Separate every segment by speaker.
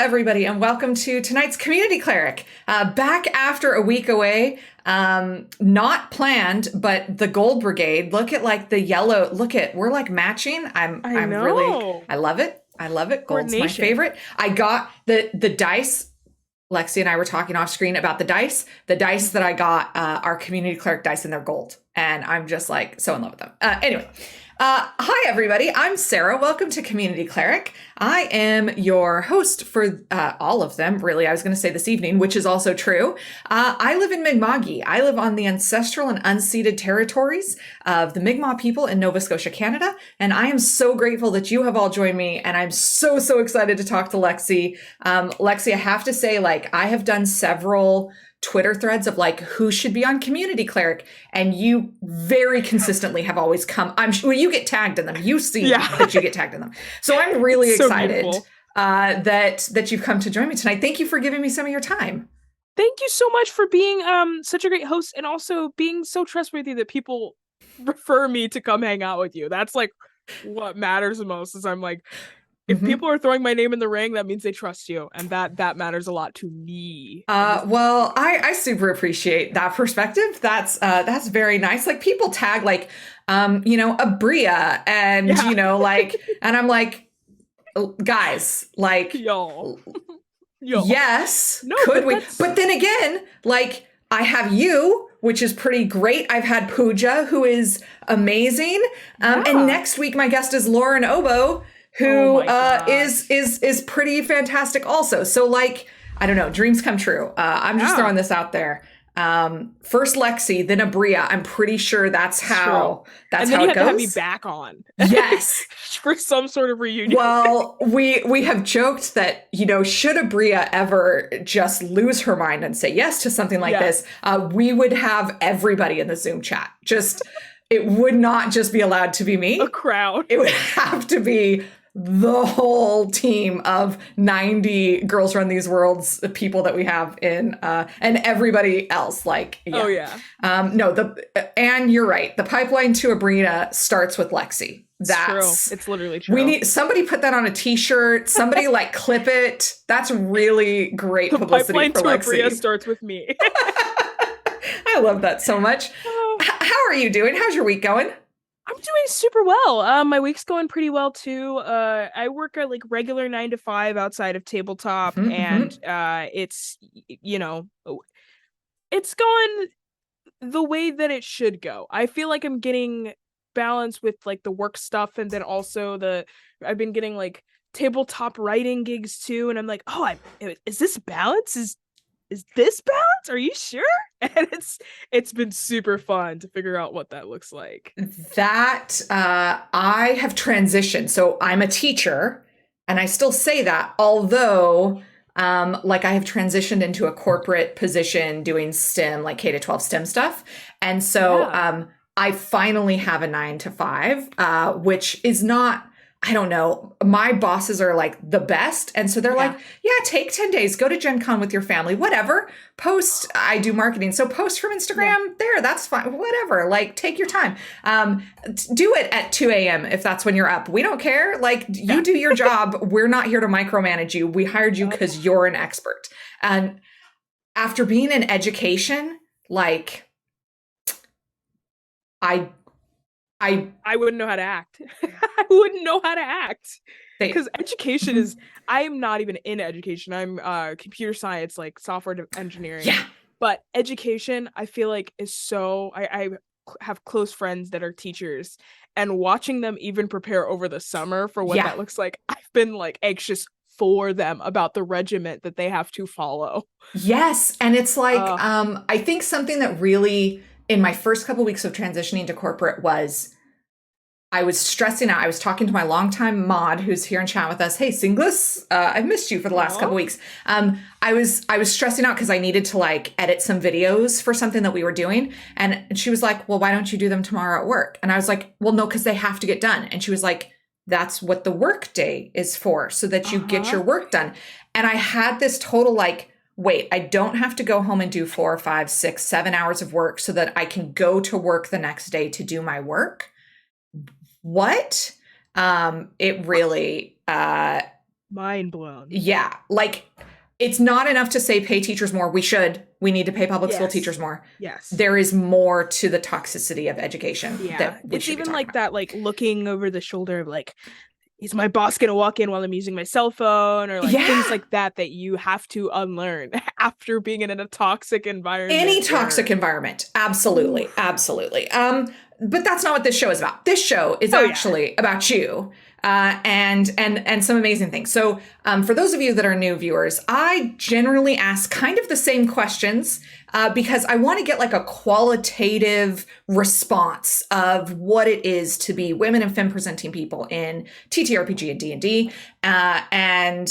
Speaker 1: everybody, and welcome to tonight's Community Cleric. Back after a week away, not planned, but the Gold Brigade. Look at like the yellow. We're like matching.
Speaker 2: I
Speaker 1: I'm really,
Speaker 2: know.
Speaker 1: I love it. I love it. Gold's my
Speaker 2: Coordination.
Speaker 1: favorite. I got the dice. Lexi and I were talking off screen about the dice. The dice that I got are Community Cleric dice, and they're gold. And I'm just like so in love with them. Anyway. Hi, everybody. I'm Sarah. Welcome to Community Cleric. I am your host for all of them, really. I was going to say this evening, which is also true. I live in Mi'kma'ki. I live on the ancestral and unceded territories of the Mi'kmaq people in Nova Scotia, Canada. And I am so grateful that you have all joined me. And I'm so excited to talk to Lexi. Lexi, I have to say, like, I have done several Twitter threads of like who should be on Community Cleric, and you very consistently have always come. I'm sure you get tagged in them. You see that you get tagged in them. So I'm really excited that you've come to join me tonight. Thank you for giving me some of your time.
Speaker 2: Thank you so much for being such a great host and also being so trustworthy that people refer me to come hang out with you. That's like what matters the most. Is I'm like, if people are throwing my name in the ring, that means they trust you, and that matters a lot to me.
Speaker 1: Well, I super appreciate that perspective. That's very nice. Like people tag like, Abria and like, and I'm like, guys, like,
Speaker 2: Yo.
Speaker 1: Yes,
Speaker 2: no,
Speaker 1: could we? But then again, like I have you, which is pretty great. I've had Pooja, who is amazing, and next week my guest is Lauren Oboe, who is pretty fantastic also. So like, I don't know, dreams come true. I'm just throwing this out there. First Lexi, then Abria. I'm pretty sure that's how it goes.
Speaker 2: And then you have to have me back on.
Speaker 1: Yes.
Speaker 2: For some sort of reunion.
Speaker 1: Well, we have joked that, should Abria ever just lose her mind and say yes to something like this, we would have everybody in the Zoom chat. It would not just be allowed to be me.
Speaker 2: A crowd.
Speaker 1: It would have to be the whole team of 90 Girls Run These Worlds people that we have in, and everybody else. Like, yeah.
Speaker 2: Oh yeah.
Speaker 1: And you're right. The pipeline to Abrina starts with Lexi.
Speaker 2: That's true. It's literally true.
Speaker 1: We need somebody put that on a t-shirt. Somebody like clip it. That's really great publicity for Lexi. The pipeline to
Speaker 2: Abria starts with me.
Speaker 1: I love that so much. How are you doing? How's your week going?
Speaker 2: I'm doing super well. My week's going pretty well too. I work a like regular 9 to 5 outside of tabletop, and it's it's going the way that it should go. I feel like I'm getting balance with like the work stuff, and then also I've been getting like tabletop writing gigs too, and I'm like, is this balance? Is this balance? Are you sure? And it's been super fun to figure out what that looks like.
Speaker 1: That I have transitioned. So I'm a teacher, and I still say that, although like I have transitioned into a corporate position doing STEM, like K-12 STEM stuff. And so I finally have a 9 to 5, which is not, I don't know. My bosses are like the best. And so they're like, take 10 days, go to Gen Con with your family, whatever. Post, I do marketing. So post from Instagram there. That's fine. Whatever. Like take your time. Do it at 2 a.m. if that's when you're up. We don't care. Like you do your job. We're not here to micromanage you. We hired you because you're an expert. And after being in education, like I
Speaker 2: wouldn't know how to act. I wouldn't know how to act. Because education is, I'm not even in education. I'm computer science, like software engineering.
Speaker 1: Yeah.
Speaker 2: But education, I feel like is so, I have close friends that are teachers, and watching them even prepare over the summer for what that looks like, I've been like anxious for them about the regiment that they have to follow.
Speaker 1: Yes. And it's like, I think something that really, in my first couple of weeks of transitioning to corporate, was I was stressing out. I was talking to my longtime mod who's here in chat with us. Hey, Singlis, I've missed you for the last couple of weeks. I was stressing out because I needed to like edit some videos for something that we were doing. And she was like, well, why don't you do them tomorrow at work? And I was like, well, no, because they have to get done. And she was like, that's what the work day is for, so that you get your work done. And I had this total like, wait, I don't have to go home and do 4, 5, 6, 7 hours of work so that I can go to work the next day to do my work. What? It really
Speaker 2: mind blown.
Speaker 1: Yeah, like it's not enough to say pay teachers more. We need to pay public school
Speaker 2: Yes.
Speaker 1: teachers more.
Speaker 2: Yes.
Speaker 1: There is more to the toxicity of education
Speaker 2: Yeah.
Speaker 1: that we
Speaker 2: It's
Speaker 1: should be
Speaker 2: even
Speaker 1: talking
Speaker 2: like
Speaker 1: about.
Speaker 2: that, like looking over the shoulder of like, is my boss gonna walk in while I'm using my cell phone, or like things
Speaker 1: Yeah,
Speaker 2: like that that you have to unlearn after being in a toxic
Speaker 1: any
Speaker 2: environment
Speaker 1: toxic
Speaker 2: where
Speaker 1: environment. Absolutely,
Speaker 2: oof.
Speaker 1: absolutely. But that's not what this show is about. This show is
Speaker 2: Oh yeah.
Speaker 1: actually about you. And some amazing things. So, for those of you that are new viewers, I generally ask kind of the same questions because I want to get like a qualitative response of what it is to be women and femme presenting people in TTRPG and D&D, and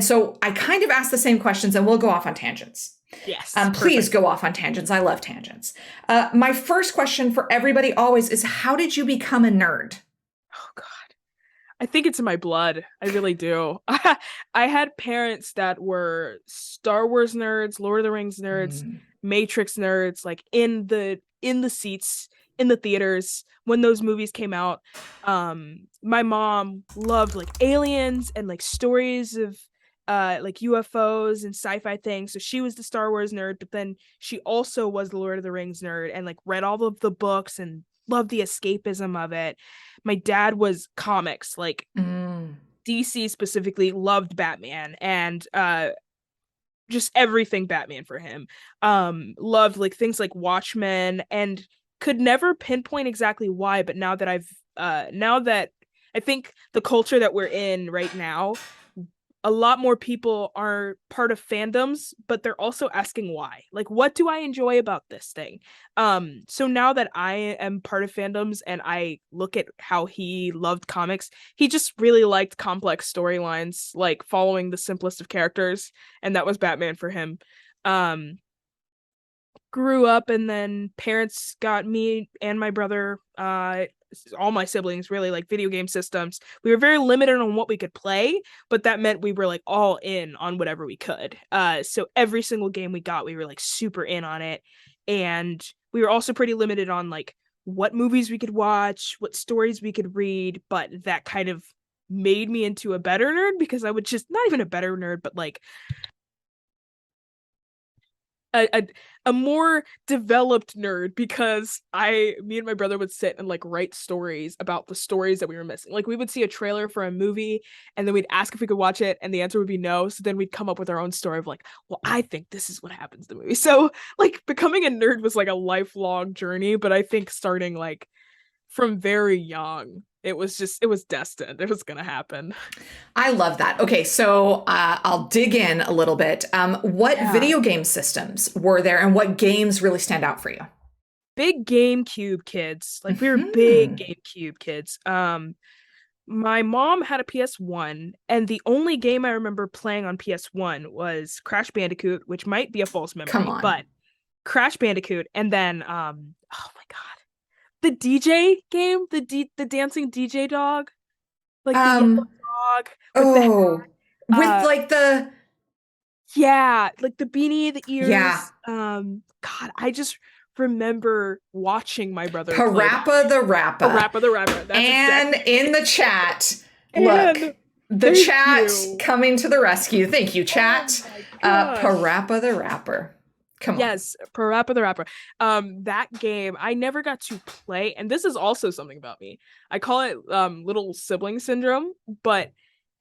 Speaker 1: so I kind of ask the same questions, and we'll go off on tangents.
Speaker 2: Yes.
Speaker 1: Please
Speaker 2: Perfect.
Speaker 1: go off on tangents. I love tangents. My first question for everybody always is, how did you become a nerd?
Speaker 2: Oh god. I think it's in my blood. I really do. I had parents that were Star Wars nerds, Lord of the Rings nerds,
Speaker 1: Mm.
Speaker 2: Matrix nerds, like in the seats in the theaters when those movies came out. My mom loved like aliens and like stories of like UFOs and sci-fi things. So she was the Star Wars nerd, but then she also was the Lord of the Rings nerd and like read all of the books and loved the escapism of it. My dad was comics, like
Speaker 1: Mm.
Speaker 2: DC specifically, loved Batman and just everything Batman for him. Loved like things like Watchmen and could never pinpoint exactly why, but now that I think the culture that we're in right now, a lot more people are part of fandoms, but they're also asking why. Like, what do I enjoy about this thing? So now that I am part of fandoms and I look at how he loved comics, he just really liked complex storylines, like following the simplest of characters, and that was Batman for him. Um, Grew up and then parents got me and my brother all my siblings really like video game systems. We were very limited on what we could play, but that meant we were like all in on whatever we could. So every single game we got, we were like super in on it. And we were also pretty limited on like what movies we could watch, what stories we could read, but that kind of made me into a better nerd because I would just not even a better nerd, but like a a more developed nerd because me and my brother would sit and like write stories about the stories that we were missing. Like we would see a trailer for a movie and then we'd ask if we could watch it and the answer would be no. So then we'd come up with our own story of like, well, I think this is what happens in the movie. So like becoming a nerd was like a lifelong journey, but I think starting like from very young, it was destined. It was gonna happen.
Speaker 1: I love that. Okay, so I'll dig in a little bit. What
Speaker 2: Yeah.
Speaker 1: video game systems were there, and what games really stand out for you?
Speaker 2: Big GameCube kids. Like we were big
Speaker 1: Hmm.
Speaker 2: GameCube kids. My mom had a PS1, and the only game I remember playing on PS1 was Crash Bandicoot, which might be a false
Speaker 1: Come
Speaker 2: memory,
Speaker 1: on.
Speaker 2: but Crash Bandicoot, and then oh my god, the DJ game, the dancing DJ dog, like the yellow
Speaker 1: Um.
Speaker 2: dog with the
Speaker 1: Oh, with
Speaker 2: uh
Speaker 1: like the
Speaker 2: yeah, like the beanie, the
Speaker 1: yeah,
Speaker 2: ears. God, I just remember watching my brother play that.
Speaker 1: Parappa the Rappa.
Speaker 2: The rapper. That's
Speaker 1: And
Speaker 2: exactly
Speaker 1: in the chat, look,
Speaker 2: and
Speaker 1: the
Speaker 2: thank
Speaker 1: chat
Speaker 2: you.
Speaker 1: coming to the rescue. Thank you,
Speaker 2: Oh
Speaker 1: chat.
Speaker 2: my gosh.
Speaker 1: Parappa the Rapper. Come on.
Speaker 2: Yes, Parappa the Rapper. That game I never got to play, and this is also something about me. I call it little sibling syndrome, but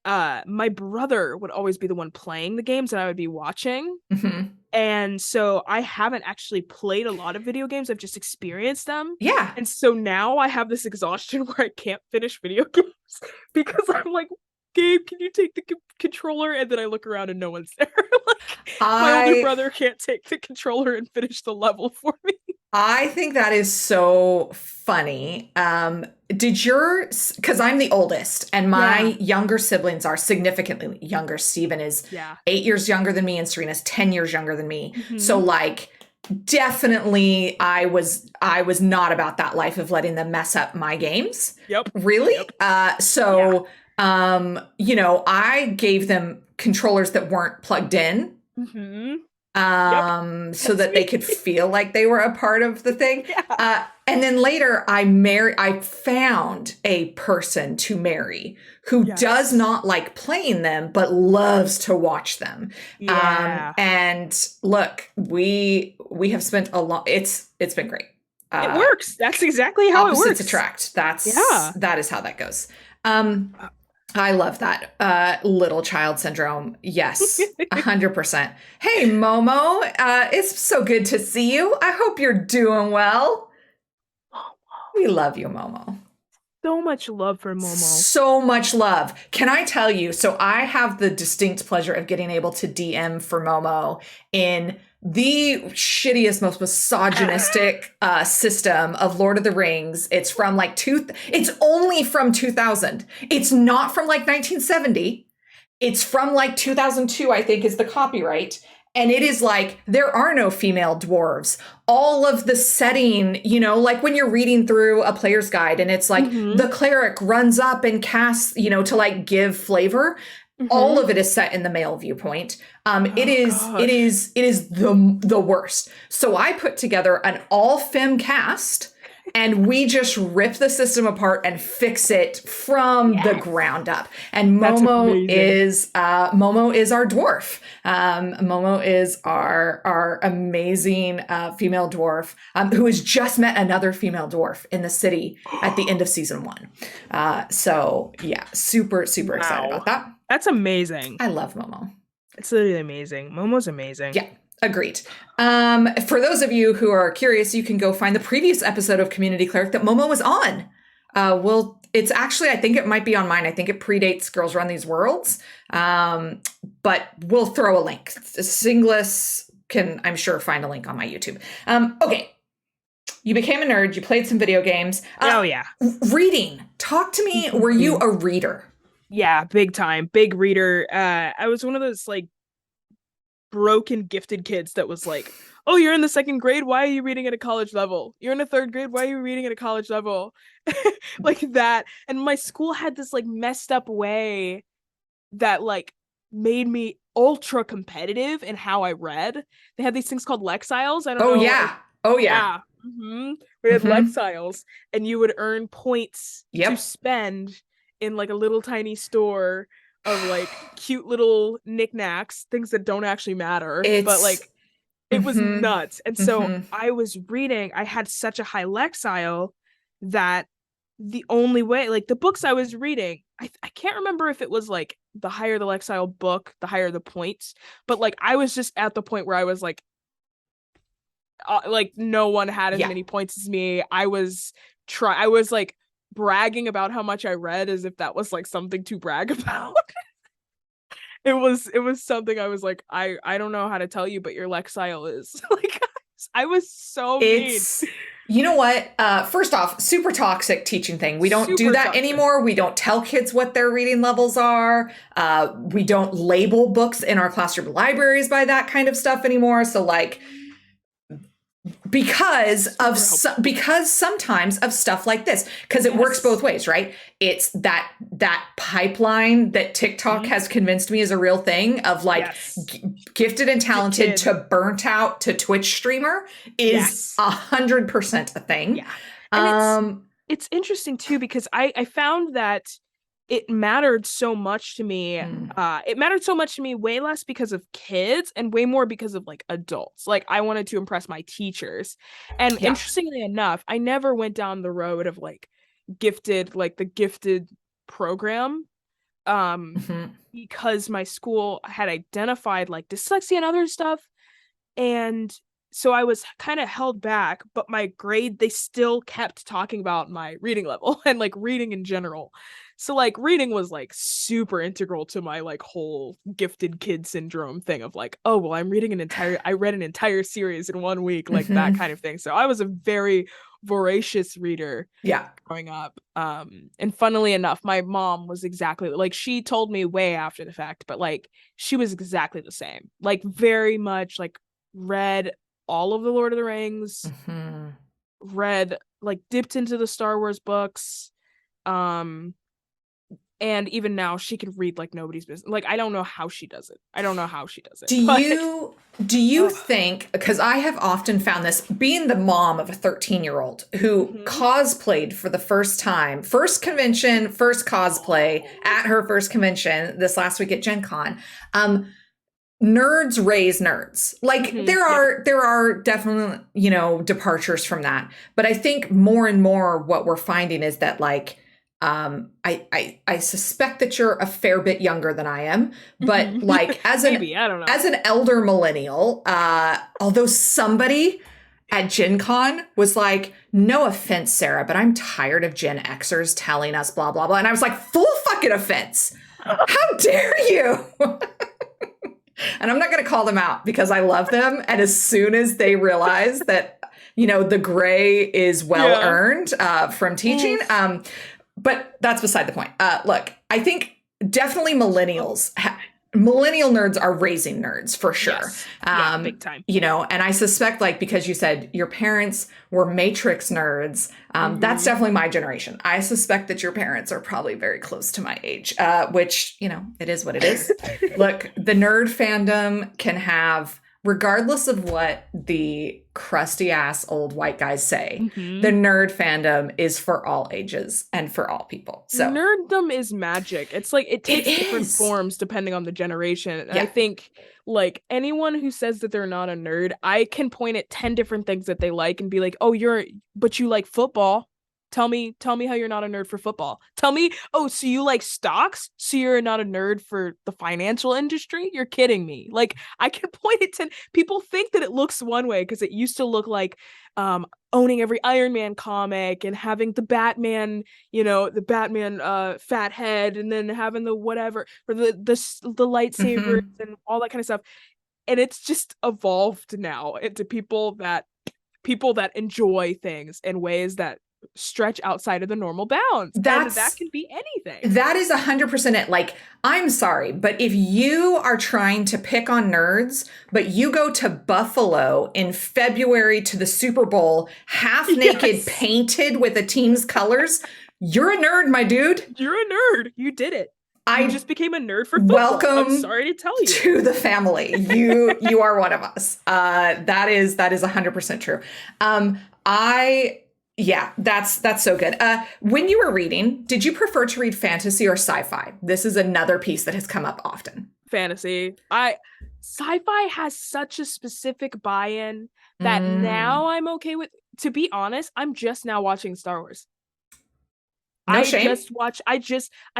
Speaker 2: my brother would always be the one playing the games and I would be watching.
Speaker 1: Hmm.
Speaker 2: And so I haven't actually played a lot of video games. I've just experienced them.
Speaker 1: Yeah.
Speaker 2: And so now I have this exhaustion where I can't finish video games because I'm like, Gabe, can you take the controller? And then I look around and no one's there. Like my older
Speaker 1: I
Speaker 2: brother can't take the controller and finish the level for me.
Speaker 1: I think that is so funny. Did your, because I'm the oldest and my
Speaker 2: Yeah.
Speaker 1: younger siblings are significantly younger. Steven is
Speaker 2: Yeah.
Speaker 1: 8 years younger than me and Serena's 10 years younger than me. So
Speaker 2: Hmm.
Speaker 1: like definitely I was not about that life of letting them mess up my games.
Speaker 2: Yep.
Speaker 1: Really?
Speaker 2: Yep. Yeah.
Speaker 1: I gave them controllers that weren't plugged in.
Speaker 2: Hmm. Yep.
Speaker 1: so
Speaker 2: That's
Speaker 1: that they
Speaker 2: me.
Speaker 1: could feel like they were a part of the thing.
Speaker 2: Yeah.
Speaker 1: And then later I found a person to marry who does
Speaker 2: Yes.
Speaker 1: not like playing them, but loves to watch them.
Speaker 2: Yeah.
Speaker 1: And look, we have spent a lot, it's been great.
Speaker 2: It
Speaker 1: Uh,
Speaker 2: works. That's exactly how it
Speaker 1: Opposites
Speaker 2: works.
Speaker 1: attract.
Speaker 2: Yeah.
Speaker 1: That is how that goes. I love that. Little child syndrome. Yes, 100%. Hey, Momo, it's so good to see you. I hope you're doing well. We love you, Momo.
Speaker 2: So much love for Momo.
Speaker 1: So much love. Can I tell you? So I have the distinct pleasure of getting able to DM for Momo in the shittiest, most misogynistic system of Lord of the Rings. It's from like it's only from 2000. It's not from like 1970. It's from like 2002, I think, is the copyright. And it is like, there are no female dwarves. All of the setting, like when you're reading through a player's guide and it's like
Speaker 2: Mm-hmm.
Speaker 1: the cleric runs up and casts, to like give flavor. All
Speaker 2: Mm-hmm.
Speaker 1: of it is set in the male viewpoint. It
Speaker 2: Oh
Speaker 1: is, it
Speaker 2: gosh.
Speaker 1: is, it is the worst. So I put together an all femme cast and we just rip the system apart and fix it from the
Speaker 2: Yes.
Speaker 1: ground up. And
Speaker 2: That's amazing.
Speaker 1: Momo is our dwarf. Momo is our amazing female dwarf who has just met another female dwarf in the city at the end of season 1. So yeah, super excited
Speaker 2: Wow.
Speaker 1: about that.
Speaker 2: That's amazing.
Speaker 1: I love Momo.
Speaker 2: It's literally amazing. Momo's amazing.
Speaker 1: Yeah, agreed. For those of you who are curious, you can go find the previous episode of Community Cleric that Momo was on. It's actually, I think it might be on mine. I think it predates Girls Run These Worlds. But we'll throw a link. Singlis can, I'm sure, find a link on my YouTube. Okay. You became a nerd. You played some video games.
Speaker 2: Oh yeah.
Speaker 1: Reading. Talk to me. Were you a reader?
Speaker 2: Yeah, big time. Big reader. I was one of those like broken gifted kids that was like, oh, you're in the second grade, why are you reading at a college level? You're in the third grade, why are you reading at a college level? Like that. And my school had this like messed up way that like made me ultra competitive in how I read. They had these things called Lexiles. I don't
Speaker 1: Oh
Speaker 2: know if
Speaker 1: yeah. Oh yeah.
Speaker 2: yeah. We had
Speaker 1: Mm-hmm.
Speaker 2: Lexiles and you would earn points to
Speaker 1: Yep.
Speaker 2: spend in like a little tiny store of like cute little knickknacks, things that don't actually matter, but
Speaker 1: It's
Speaker 2: like it was
Speaker 1: mm-hmm.
Speaker 2: nuts. And so
Speaker 1: Mm-hmm.
Speaker 2: I was reading, I had such a high Lexile that the only way, like the books I was reading, I can't remember if it was like the higher the Lexile book, the higher the points, but like I was just at the point where I was like no one had as
Speaker 1: Yeah.
Speaker 2: many points as me. I was like bragging about how much I read as if that was like something to brag about. It was something I was like, I don't know how to tell you, but your Lexile is like I was so mean.
Speaker 1: It's you know what? First off, super toxic teaching thing. We don't do
Speaker 2: Super
Speaker 1: that
Speaker 2: toxic.
Speaker 1: anymore. We don't tell kids what their reading levels are. We don't label books in our classroom libraries by that kind of stuff anymore. So like because sometimes of stuff like this because it works both ways, right? It's that pipeline that TikTok has convinced me is a real thing of like gifted and talented to burnt out to Twitch streamer is 100% a thing.
Speaker 2: Yeah. And it's interesting too because I found that it mattered so much to me. It mattered so much to me way less because of kids and way more because of like adults. Like I wanted to impress my teachers. And interestingly enough, I never went down the road of like the gifted program. Because my school had identified like dyslexia and other stuff. And so I was kind of held back, but my grade, they still kept talking about my reading level and like reading in general. So like reading was like super integral to my like whole gifted kid syndrome thing of like, oh, well, I read an entire series in 1 week, like that kind of thing. So I was a very voracious reader growing up. And funnily enough, my mom was exactly like she told me way after the fact, but like she was exactly the same. Like very much like read all of the Lord of the Rings, read like dipped into the Star Wars books, um And even now she can read like nobody's business. Like I don't know how she does it. I don't know how she does it.
Speaker 1: Do
Speaker 2: But
Speaker 1: you think, because I have often found this being the mom of a 13-year-old who
Speaker 2: Mhm.
Speaker 1: cosplayed for the first time, first convention, first cosplay at her first convention this last week at Gen Con. Nerds raise nerds. Like
Speaker 2: Yeah.
Speaker 1: there are definitely, departures from that. But I think more and more what we're finding is that like I suspect that you're a fair bit younger than I am, but like
Speaker 2: Maybe, I don't know.
Speaker 1: as an elder millennial, although somebody at Gen Con was like, no offense, Sarah, but I'm tired of Gen Xers telling us blah blah blah. And I was like, full fucking offense. How dare you? And I'm not going to call them out because I love them. And as soon as they realize that, the gray is well
Speaker 2: Yeah.
Speaker 1: earned from teaching,
Speaker 2: Oof.
Speaker 1: but that's beside the point. Look, I think definitely millennial nerds are raising nerds for sure.
Speaker 2: Yes. Yeah, big time.
Speaker 1: And I suspect like, because you said your parents were Matrix nerds, that's definitely my generation. I suspect that your parents are probably very close to my age, which, it is what it is. Look, the nerd fandom can have, regardless of what the crusty ass old white guys say, the nerd fandom is for all ages and for all people. So
Speaker 2: nerddom is magic. It's like it takes different
Speaker 1: is.
Speaker 2: forms depending on the generation. And I
Speaker 1: Yeah.
Speaker 2: think like anyone who says that they're not a nerd, I can point at 10 different things that they like and be like, "Oh, but you like football. Tell me how you're not a nerd for football. Tell me, oh, so you like stocks? So you're not a nerd for the financial industry? You're kidding me." Like I can point at 10. People think that it looks one way because it used to look like owning every Iron Man comic and having the Batman fat head, and then having the whatever for the lightsabers and all that kind of stuff. And it's just evolved now into people that enjoy things in ways that stretch outside of the normal bounds. And that can be anything.
Speaker 1: That is 100% it. Like, I'm sorry, but if you are trying to pick on nerds, but you go to Buffalo in February to the Super Bowl, half naked,
Speaker 2: Yes.
Speaker 1: painted with a team's colors, you're a nerd, my dude.
Speaker 2: You're a nerd. You did it. You just became a nerd for football.
Speaker 1: Welcome
Speaker 2: I'm sorry to tell you.
Speaker 1: to the family. You are one of us. That is 100% true. Yeah, that's so good. When you were reading, did you prefer to read fantasy or sci-fi? This is another piece that has come up often.
Speaker 2: Fantasy. Sci-fi has such a specific buy-in that now I'm okay with. To be honest, I'm just now watching Star Wars.
Speaker 1: No shame.
Speaker 2: I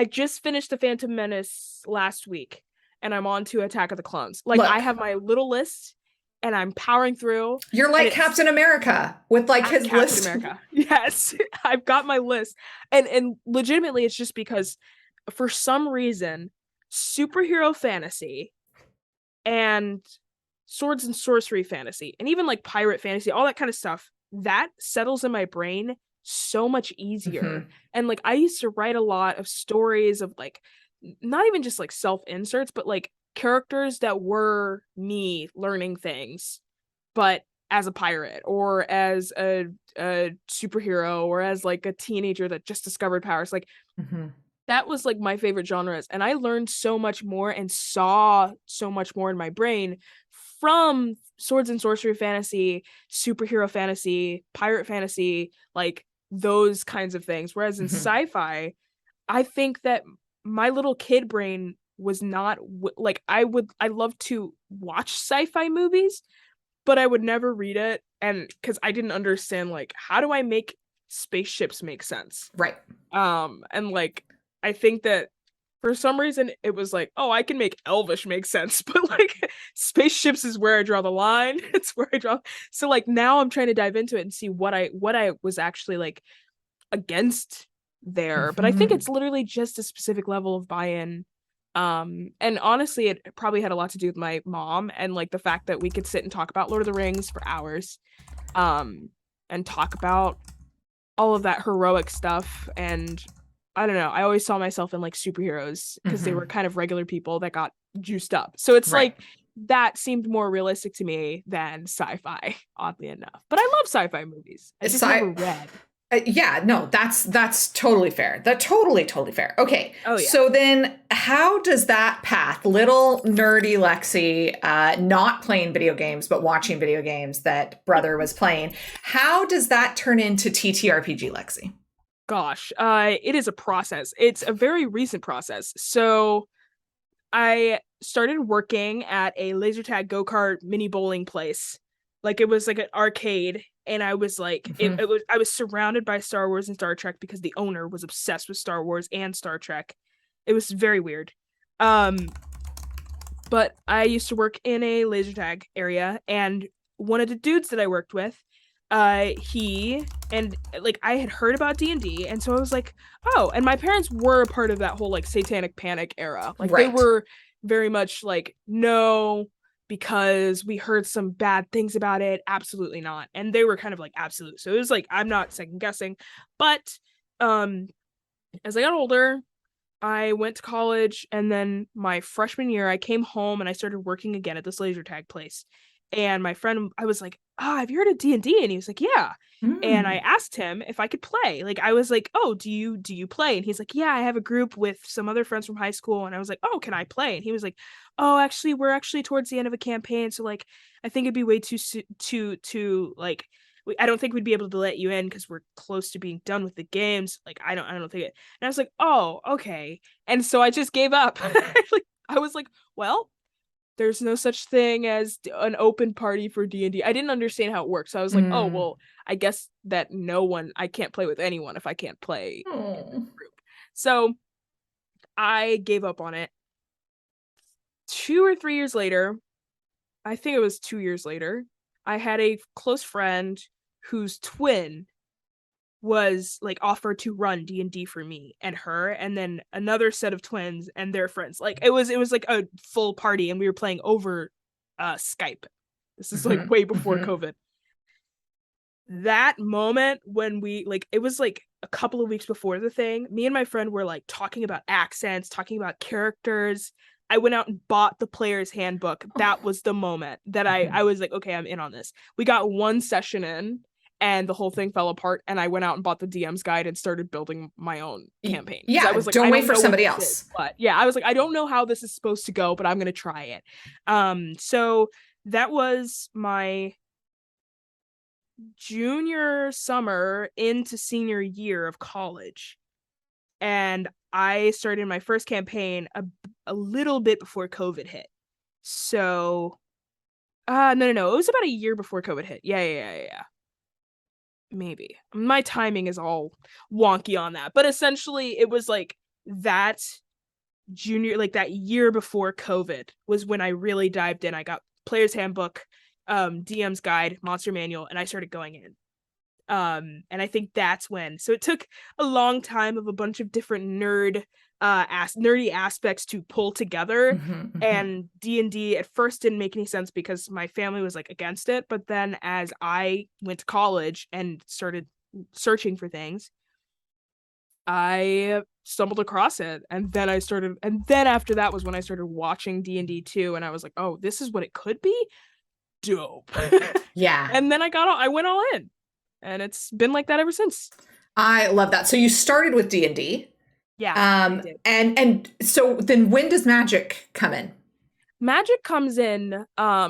Speaker 2: just finished The Phantom Menace last week, and I'm on to Attack of the Clones. Like,
Speaker 1: Look,
Speaker 2: I have my little list, and I'm powering through.
Speaker 1: You're like Captain America with like his
Speaker 2: Captain
Speaker 1: list.
Speaker 2: America. Yes, I've got my list, and legitimately, it's just because for some reason, superhero fantasy and swords and sorcery fantasy, and even like pirate fantasy, all that kind of stuff, that settles in my brain so much easier. And like I used to write a lot of stories of like not even just like self inserts, but like characters that were me learning things, but as a pirate or as a superhero or as like a teenager that just discovered powers. Like that was like my favorite genres, and I learned so much more and saw so much more in my brain from swords and sorcery fantasy, superhero fantasy, pirate fantasy, like those kinds of things. Whereas in sci-fi, I think that my little kid brain was not like I love to watch sci-fi movies, but I would never read it, and because I didn't understand like how do I make spaceships make sense,
Speaker 1: Right.
Speaker 2: And like I think that for some reason it was like, oh, I can make Elvish make sense, but like spaceships is where I draw the line. It's where I draw. So like now I'm trying to dive into it and see what I was actually like against there. But I think it's literally just a specific level of buy-in. And honestly, it probably had a lot to do with my mom and like the fact that we could sit and talk about Lord of the Rings for hours, and talk about all of that heroic stuff. And I don't know, I always saw myself in like superheroes because they were kind of regular people that got juiced up. So it's like that seemed more realistic to me than sci-fi, oddly enough. But I love sci-fi movies. I just never read.
Speaker 1: Yeah, no, that's totally fair. That totally fair. Okay,
Speaker 2: Oh yeah.
Speaker 1: so then how does that path, little nerdy Lexi, not playing video games but watching video games that brother was playing, how does that turn into TTRPG Lexi?
Speaker 2: Gosh, it is a process. It's a very recent process. So I started working at a laser tag go-kart mini bowling place. Like it was like an arcade, and I was like
Speaker 1: Hmm.
Speaker 2: it was I was surrounded by Star Wars and Star Trek because the owner was obsessed with Star Wars and Star Trek. It was very weird. Um but I used to work in a laser tag area, and one of the dudes that I worked with, he and like I had heard about D&D, and so I was like, oh, and my parents were a part of that whole like satanic panic era. Like they
Speaker 1: Right.
Speaker 2: were very much like, no, because we heard some bad things about it. Absolutely not. And they were kind of like absolute. So it was like I'm not second guessing. But um as I got older, I went to college, and then my freshman year, I came home and I started working again at this laser tag place. And my friend, I was like, "Ah, have you heard of D&D?" And he was like, "Yeah." And I
Speaker 1: Mm.
Speaker 2: asked him if I could play. Like I was like, "Oh, do you play?" And he's like, "Yeah, I have a group with some other friends from high school." And I was like, "Oh, can I play?" And he was like, "Oh, actually, we're actually towards the end of a campaign, so like I think it'd be way too like I don't think we'd be able to let you in because we're close to being done with the games. Like I don't think it." And I was like, "Oh, okay." And so I just gave up. Like I was like, "Well, there's no such thing as an open party for D&D." I didn't understand how it works. So I was like, "Oh,
Speaker 1: Mm.
Speaker 2: well, I guess that I can't play with anyone if I can't play in this
Speaker 1: Oh.
Speaker 2: group." So I gave up on it. 2 or 3 years later, I think it was 2 years later, I had a close friend whose twin was like offered to run D&D for me and her, and then another set of twins and their friends. Like it was like a full party, and we were playing over Skype. This is like
Speaker 1: Hmm.
Speaker 2: way before
Speaker 1: Hmm.
Speaker 2: COVID. That moment when we like it was like a couple of weeks before the thing, me and my friend were like talking about accents, talking about characters. I went out and bought the player's handbook. That was the moment that I
Speaker 1: Hmm.
Speaker 2: I was like, okay, I'm in on this. We got one session in, and the whole thing fell apart, and I went out and bought the DM's guide and started building my own campaign because I
Speaker 1: Yeah,
Speaker 2: was like,
Speaker 1: don't
Speaker 2: I
Speaker 1: wait
Speaker 2: don't
Speaker 1: for
Speaker 2: know what
Speaker 1: somebody
Speaker 2: this is,
Speaker 1: else.
Speaker 2: but yeah, I was like, I don't know how this is supposed to go, but I'm gonna try it. So that was my junior summer into senior year of college. And I started my first campaign a little bit before COVID hit. So, no. It was about a year before COVID hit. Yeah. Maybe. My timing is all wonky on that. But essentially, it was like that like that year before COVID was when I really dived in. I got Player's Handbook, DM's Guide, Monster Manual, and I started going in. And I think that's when, so it took a long time of a bunch of different nerdy aspects to pull together.
Speaker 1: Hmm. Hmm.
Speaker 2: And D&D at first didn't make any sense because my family was like against it, but then as I went to college and started searching for things, I stumbled across it, and then after that was when I started watching D&D 2, and I was like, "Oh, this is what it could be? Dope."
Speaker 1: Yeah,
Speaker 2: And then I went all in, and it's been like that ever since.
Speaker 1: I love that. So you started with D&D.
Speaker 2: Yeah, I did.
Speaker 1: And so then when does magic come in?
Speaker 2: Magic comes in a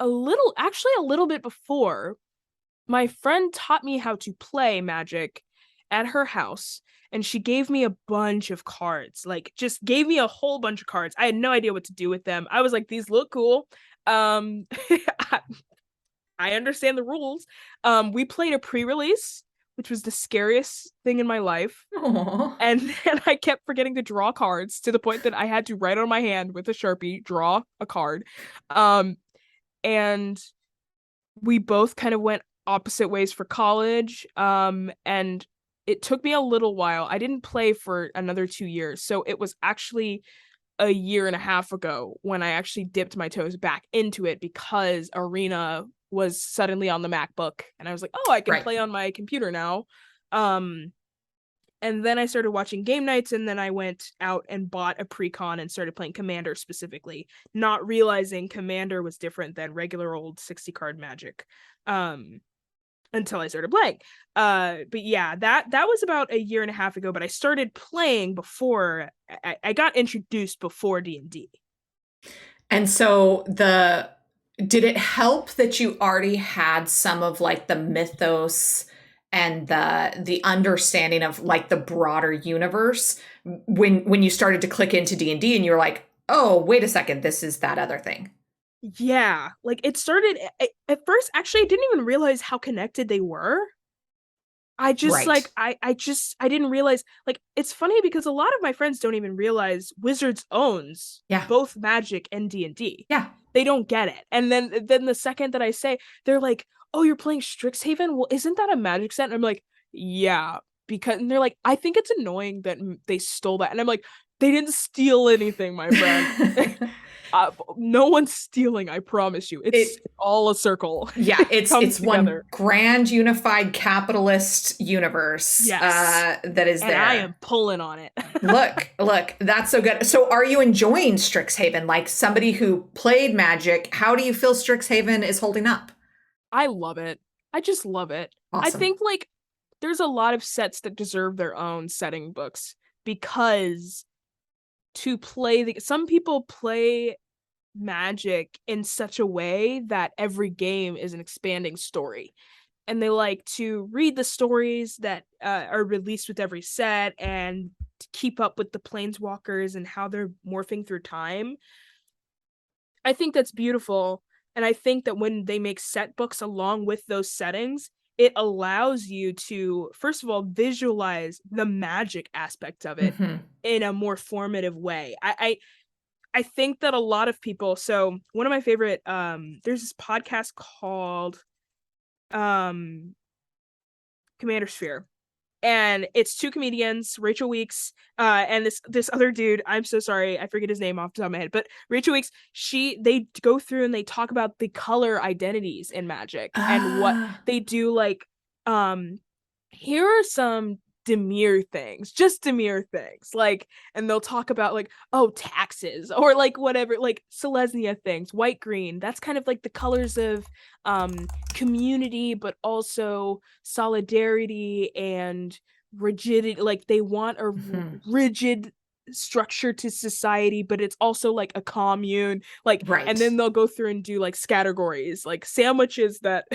Speaker 2: little bit before. My friend taught me how to play Magic at her house, and she gave me a bunch of cards. Like just gave me a whole bunch of cards. I had no idea what to do with them. I was like, these look cool. I, I understand the rules. We played a pre-release, which was the scariest thing in my life.
Speaker 1: Oh.
Speaker 2: And then I kept forgetting to draw cards to the point that I had to write on my hand with a Sharpie, draw a card. Um, and we both kind of went opposite ways for college. And it took me a little while. I didn't play for another 2 years. So it was actually a year and a half ago when I actually dipped my toes back into it because Arena was suddenly on the MacBook. And I was like, oh, I can
Speaker 1: Right.
Speaker 2: play on my computer now. Um, and then I started watching game nights, and then I went out and bought a pre-con and started playing Commander specifically, not realizing Commander was different than regular old 60 card Magic. Um, until I started playing. But yeah, that was about a year and a half ago. But I started playing before I got introduced before D&D.
Speaker 1: And so did it help that you already had some of like the mythos and the understanding of like the broader universe when you started to click into D&D and you're like, "Oh, wait a second, this is that other thing."
Speaker 2: Yeah, like it started at first. Actually, I didn't even realize how connected they were. I just
Speaker 1: Right.
Speaker 2: like I didn't realize, like, it's funny because a lot of my friends don't even realize Wizards owns
Speaker 1: Yeah.
Speaker 2: both Magic and D&D.
Speaker 1: Yeah.
Speaker 2: They don't get it. And then the second that I say, they're like, "Oh, you're playing Strixhaven? Well, isn't that a Magic set?" And I'm like, "Yeah." Because and they're like, "I think it's annoying that they stole that." And I'm like, "They didn't steal anything, my friend." No one's stealing, I promise you. It's
Speaker 1: It
Speaker 2: all a circle.
Speaker 1: yeah,
Speaker 2: It
Speaker 1: it's
Speaker 2: comes
Speaker 1: it's one
Speaker 2: together.
Speaker 1: grand unified capitalist universe
Speaker 2: Yes.
Speaker 1: that is
Speaker 2: And I
Speaker 1: there.
Speaker 2: am pulling on it.
Speaker 1: Look, that's so good. So, are you enjoying Strixhaven? Like somebody who played Magic, how do you feel Strixhaven is holding up?
Speaker 2: I love it. I just love it. I
Speaker 1: Awesome.
Speaker 2: think like there's a lot of sets that deserve their own setting books because to play some people play Magic in such a way that every game is an expanding story. And they like to read the stories that are released with every set and to keep up with the planeswalkers and how they're morphing through time. I think that's beautiful. And I think that when they make set books along with those settings, it allows you to, first of all, visualize the magic aspect of it
Speaker 1: Hmm.
Speaker 2: in a more formative way. I think that a lot of people, so one of my favorite there's this podcast called um Commander Sphere, and it's two comedians, Rachel Weeks, and this other dude. I'm so sorry, I forget his name off the top of my head, but Rachel Weeks. They go through and they talk about the color identities in Magic and what
Speaker 1: Ah.
Speaker 2: they do. Like, um, here are some demure things, just demure things, like, and they'll talk about like, oh, taxes or like whatever, like Selesnya things, white, green. That's kind of like the colors of community, but also solidarity and rigidity. Like they want a
Speaker 1: Mhm.
Speaker 2: rigid structure to society, but it's also like a commune. Like, and
Speaker 1: Right.
Speaker 2: then they'll go through and do like categories, like sandwiches that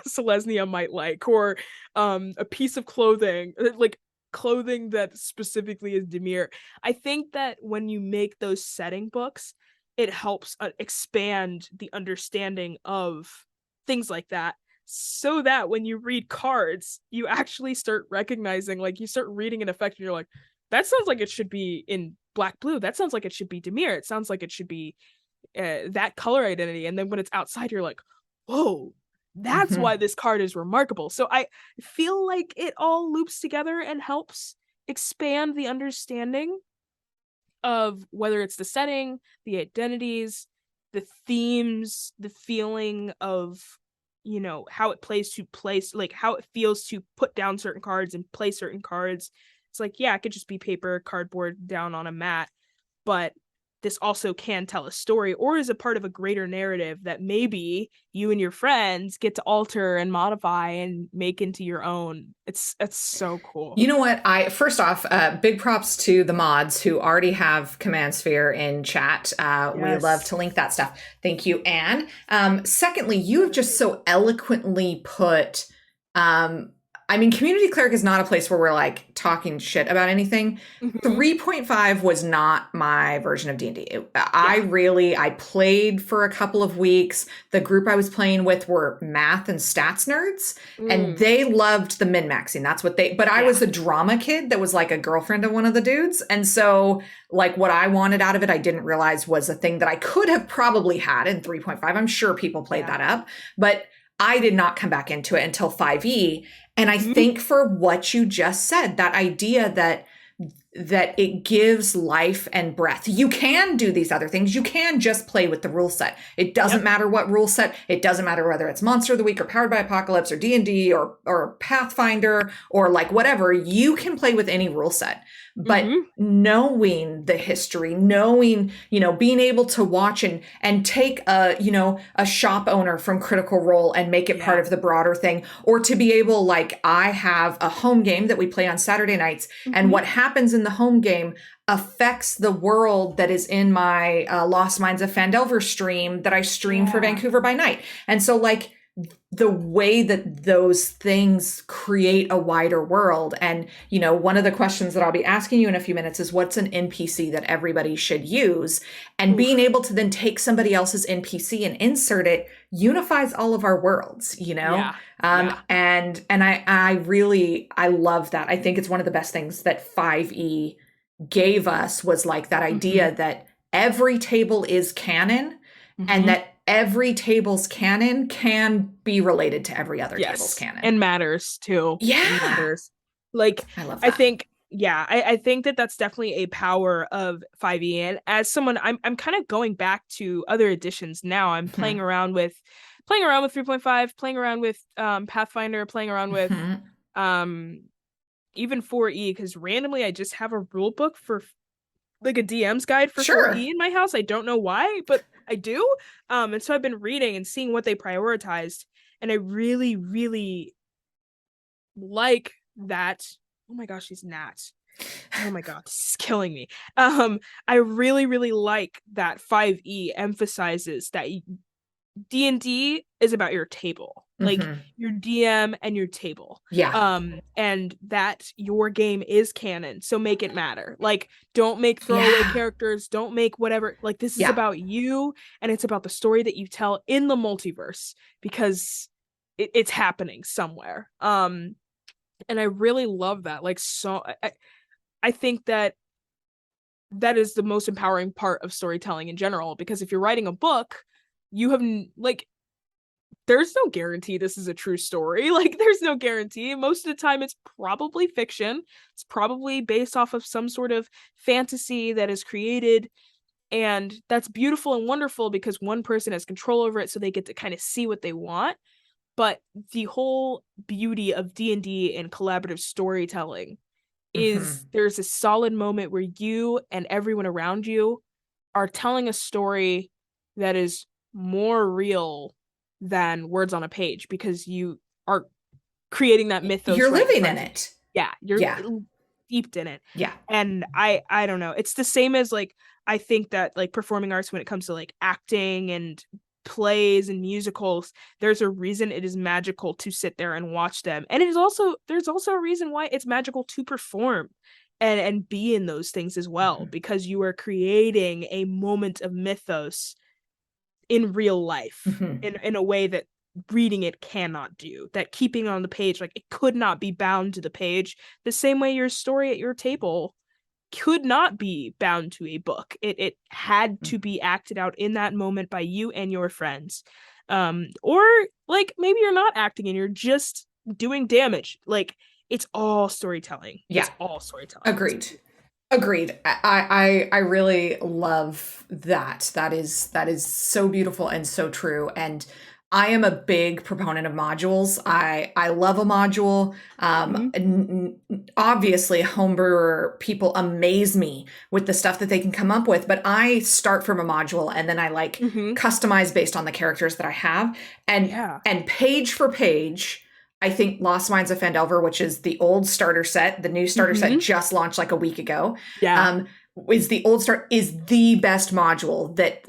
Speaker 2: Selesnya might like, or a piece of clothing, like clothing that specifically is demure. I think that when you make those setting books, it helps expand the understanding of things like that, so that when you read cards, you actually start recognizing, like, you start reading an effect and you're like, that sounds like it should be in black blue. That sounds like it should be demure. It sounds like it should be that color identity. And then when it's outside, you're like, whoa, that's
Speaker 1: Hmm.
Speaker 2: why this card is remarkable. So I feel like it all loops together and helps expand the understanding of whether it's the setting, the identities, the themes, the feeling of, how it plays to place, like how it feels to put down certain cards and play certain cards. It's like, yeah, it could just be paper, cardboard down on a mat, but this also can tell a story or is a part of a greater narrative that maybe you and your friends get to alter and modify and make into your own. It's so cool.
Speaker 1: You know what? I first off, big props to the mods who already have Command Sphere in chat. We love
Speaker 2: Yes.
Speaker 1: to link that stuff. Thank you, Anne. Secondly, you have just so eloquently put. I mean, Community Cleric is not a place where we're like talking shit about anything.
Speaker 2: Mhm.
Speaker 1: 3.5 was not my version of D&D.
Speaker 2: Yeah.
Speaker 1: I played for a couple of weeks. The group I was playing with were math and stats nerds, and
Speaker 2: Mm,
Speaker 1: they loved the min-maxing. That's what but I
Speaker 2: yeah.
Speaker 1: was the drama kid that was like a girlfriend of one of the dudes. And so like what I wanted out of it, I didn't realize was a thing that I could have probably had in 3.5. I'm sure people played
Speaker 2: Yeah.
Speaker 1: that up, but I did not come back into it until 5e. And I
Speaker 2: Mhm.
Speaker 1: think for what you just said, that idea that that it gives life and breath. You can do these other things. You can just play with the rule set. It doesn't matter what rule set. It doesn't matter whether it's Monster of the Week or Powered by Apocalypse or D&D or Pathfinder or like whatever. You can play with any rule set. But knowing the history, knowing, being able to watch and take a shop owner from Critical Role and make it part of the broader thing, or to be able, like, I have a home game that we play on Saturday nights, and what happens in the home game affects the world that is in my Lost Mines of Phandelver stream that I stream for Vancouver by Night. And so, like, the way that those things create a wider world. And, one of the questions that I'll be asking you in a few minutes is, what's an NPC that everybody should use? And being able to then take somebody else's NPC and insert it unifies all of our worlds, And I love that. I think it's one of the best things that 5e gave us, was like that idea that every table is canon, and that every table's canon can be related to every other table's canon.
Speaker 2: And matters too.
Speaker 1: Yeah.
Speaker 2: It matters. Like,
Speaker 1: I love that.
Speaker 2: I think that that's definitely a power of 5e. And as someone, I'm kind of going back to other editions now. I'm playing around with 3.5, playing around with Pathfinder, playing around with even 4e, because randomly I just have a rule book for like a DM's guide for 4e in my house. I don't know why, but I do. And so I've been reading and seeing what they prioritized, and I really, really like that. Oh my gosh, these gnats. Oh my god, this is killing me. I really, really like that 5e emphasizes that D&D is about your table. Like your DM and your table. And that your game is canon, so make it matter. Like, don't make throwaway characters, don't make whatever. Like, this is about you, and it's about the story that you tell in the multiverse, because it's happening somewhere. And I really love that. Like, so I think that is the most empowering part of storytelling in general, because if you're writing a book, you have, like, there's no guarantee this is a true story. Like, there's no guarantee. Most of the time it's probably fiction. It's probably based off of some sort of fantasy that is created, and that's beautiful and wonderful because one person has control over it, so they get to kind of see what they want. But the whole beauty of D&D and collaborative storytelling is there's a solid moment where you and everyone around you are telling a story that is more real than words on a page, because you are creating that mythos.
Speaker 1: You're living in it.
Speaker 2: Yeah, you're steeped in it.
Speaker 1: Yeah.
Speaker 2: And I don't know. It's the same as, like, I think that, like, performing arts, when it comes to, like, acting and plays and musicals, there's a reason it is magical to sit there and watch them. And there's also a reason why it's magical to perform and be in those things as well, because you are creating a moment of mythos in real life in a way that reading it cannot do, that keeping it on the page, like, it could not be bound to the page the same way your story at your table could not be bound to a book. It had to be acted out in that moment by you and your friends. Or, like, maybe you're not acting and you're just doing damage. Like, it's all storytelling. It's all storytelling.
Speaker 1: Agreed. I really love that. That is so beautiful and so true. And I am a big proponent of modules. I love a module. Obviously, homebrewer people amaze me with the stuff that they can come up with, but I start from a module and then I customize based on the characters that I have. And page for page, I think Lost Mines of Phandelver, which is the old starter set, the new starter set just launched like a week ago. Is the best module that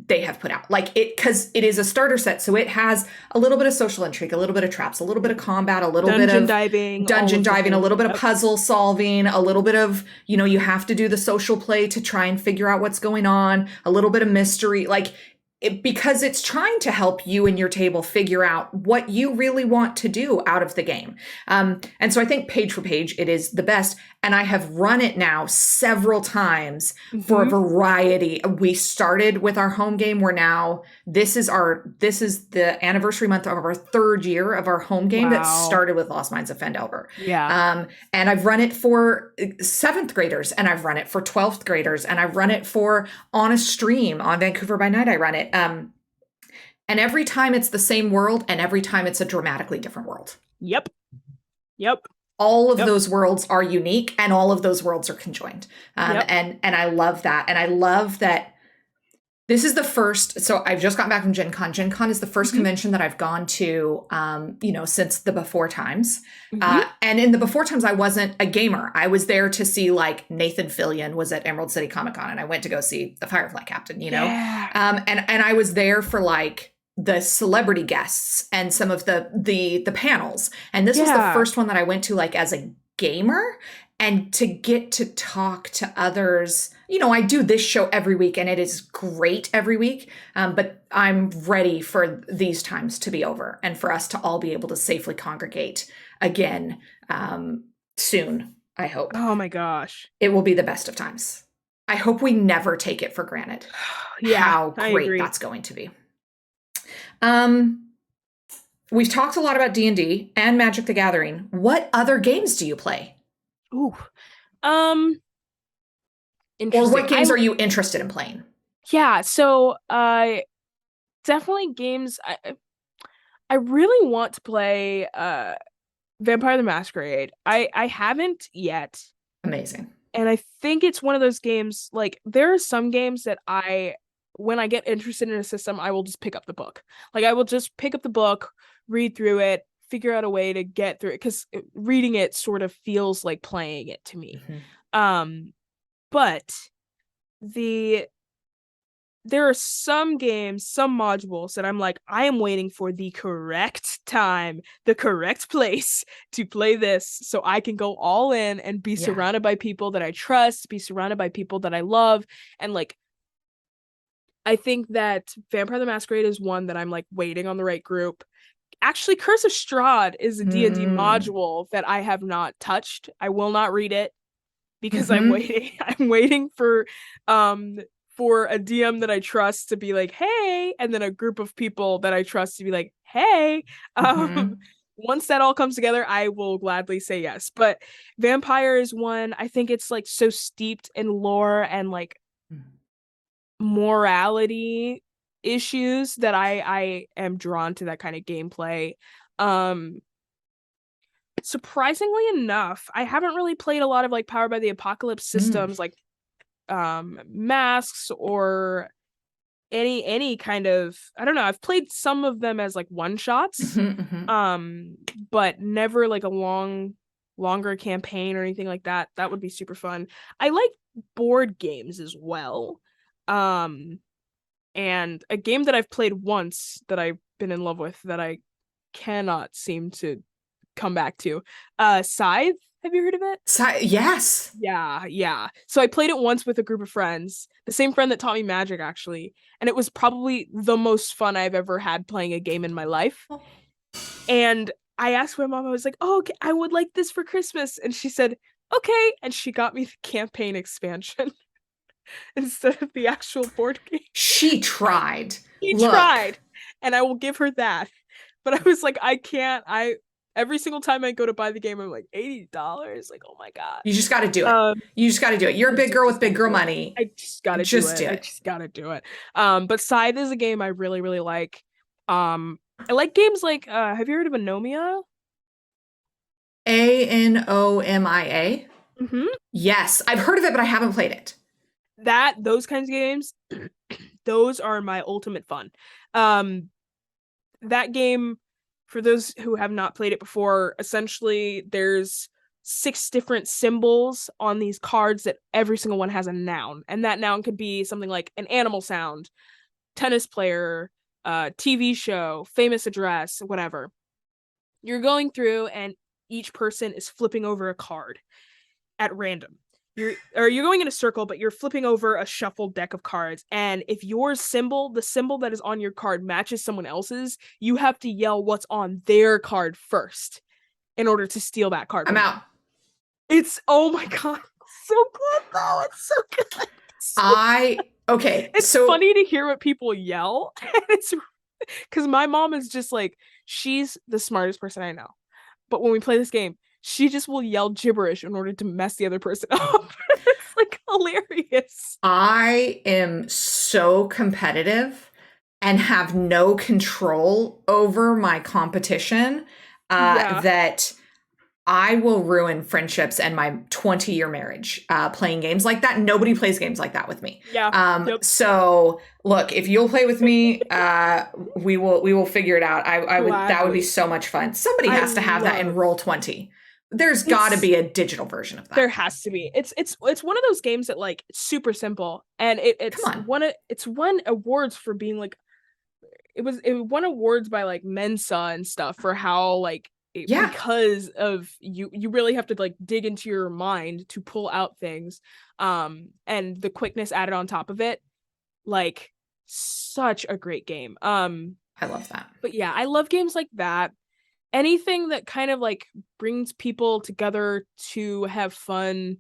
Speaker 1: they have put out. Like, it, because it is a starter set, so it has a little bit of social intrigue, a little bit of traps, a little bit of combat, a little bit of dungeon diving, a little bit of puzzle solving, a little bit of, you have to do the social play to try and figure out what's going on, a little bit of mystery. Like, because it's trying to help you and your table figure out what you really want to do out of the game. And so I think page for page, it is the best. And I have run it now several times for a variety. We started with our home game. We're now, this is the anniversary month of our 3rd year of our home game that started with Lost Mines of Fendelver.
Speaker 2: Yeah.
Speaker 1: And I've run it for 7th graders, and I've run it for 12th graders, and I've run it for on a stream on Vancouver by Night. I run it. And every time it's the same world, and every time it's a dramatically different world.
Speaker 2: Yep.
Speaker 1: All of those worlds are unique, and all of those worlds are conjoined. And I love that. And I love that this is the first. So I've just gotten back from Gen Con. Gen Con is the first convention that I've gone to, since the before times. And in the before times, I wasn't a gamer. I was there to see, like, Nathan Fillion was at Emerald City Comic Con, and I went to go see the Firefly Captain,
Speaker 2: Yeah.
Speaker 1: And I was there for, like, the celebrity guests and some of the panels. And this was the first one that I went to, like, as a gamer, and to get to talk to others. I do this show every week, and it is great every week. But I'm ready for these times to be over, and for us to all be able to safely congregate again soon, I hope.
Speaker 2: Oh my gosh.
Speaker 1: It will be the best of times. I hope we never take it for granted.
Speaker 2: Yeah,
Speaker 1: how great that's going to be. We've talked a lot about D&D and Magic the Gathering. What other games do you play?
Speaker 2: Ooh. Interesting.
Speaker 1: Or what games are you interested in playing?
Speaker 2: Yeah, so definitely games. I really want to play Vampire the Masquerade. I haven't yet.
Speaker 1: Amazing.
Speaker 2: And I think it's one of those games, like, there are some games that when I get interested in a system, I will just pick up the book. Like, I will just pick up the book, read through it, figure out a way to get through it, because reading it sort of feels like playing it to me. But there are some games, some modules that I'm like, I am waiting for the correct time, the correct place to play this, so I can go all in and be surrounded by people that I trust, be surrounded by people that I love. And, like, I think that Vampire the Masquerade is one that I'm, like, waiting on the right group. Actually, Curse of Strahd is a D&D module that I have not touched. I will not read it because I'm waiting. I'm waiting for a DM that I trust to be like, hey, and then a group of people that I trust to be like, hey. Once that all comes together, I will gladly say yes. But Vampire is one. I think it's, like, so steeped in lore and, like, morality issues that I am drawn to that kind of gameplay. Surprisingly enough, I haven't really played a lot of, like, Powered by the Apocalypse systems, like Masks or any kind of, I don't know, I've played some of them as, like, one shots, but never, like, a longer campaign or anything like that. That would be super fun. I like board games as well. And a game that I've played once that I've been in love with that I cannot seem to come back to, Scythe. Have you heard of it?
Speaker 1: Yes.
Speaker 2: Yeah. So I played it once with a group of friends, the same friend that taught me Magic, actually, and it was probably the most fun I've ever had playing a game in my life. And I asked my mom, I was like, oh, okay, I would like this for Christmas, and she said, okay, and she got me the campaign expansion instead of the actual board game.
Speaker 1: She tried.
Speaker 2: She tried, and I will give her that. But I was like, I can't. Every single time I go to buy the game, I'm like, $80. Like, oh my god!
Speaker 1: You just got to do it. You just got to do it. You're a big girl with big girl money.
Speaker 2: I just got to do it. I just got to do it. But Scythe is a game I really, really like. I like games like, have you heard of Anomia?
Speaker 1: Anomia? Yes, I've heard of it, but I haven't played it.
Speaker 2: Those kinds of games, those are my ultimate fun. That game, for those who have not played it before, essentially there's 6 different symbols on these cards that every single one has a noun, and that noun could be something like an animal sound, tennis player, TV show, famous address, whatever. You're going through, and each person is flipping over a card at random. you're going in a circle, but you're flipping over a shuffled deck of cards, and if your symbol, the symbol that is on your card, matches someone else's, you have to yell what's on their card first in order to steal that card
Speaker 1: I'm
Speaker 2: from
Speaker 1: out.
Speaker 2: them. It's, oh my god, so good though. It's so good.
Speaker 1: Okay.
Speaker 2: It's
Speaker 1: So
Speaker 2: funny to hear what people yell. And it's because my mom is just like, she's the smartest person I know. But when we play this game, she just will yell gibberish in order to mess the other person up. It's like hilarious.
Speaker 1: I am so competitive and have no control over my competition
Speaker 2: Yeah.
Speaker 1: that I will ruin friendships and my 20-year marriage playing games like that. Nobody plays games like that with me.
Speaker 2: Yeah. Yep.
Speaker 1: So look, if you'll play with me, we will figure it out. I would, that would be
Speaker 2: Gladly.
Speaker 1: so much fun. Somebody
Speaker 2: I
Speaker 1: has to have that in
Speaker 2: love
Speaker 1: Roll20. There's got to
Speaker 2: it's
Speaker 1: be a digital version of
Speaker 2: there
Speaker 1: that.
Speaker 2: has to be. It's one of those games that like it's super simple, and
Speaker 1: Come on.
Speaker 2: it's won awards for being like, it won awards by like Mensa and stuff for how like
Speaker 1: Yeah.
Speaker 2: because of you really have to like dig into your mind to pull out things, and the quickness added on top of it, like such a great game.
Speaker 1: I love that.
Speaker 2: But yeah, I love games like that. Anything that kind of like brings people together to have fun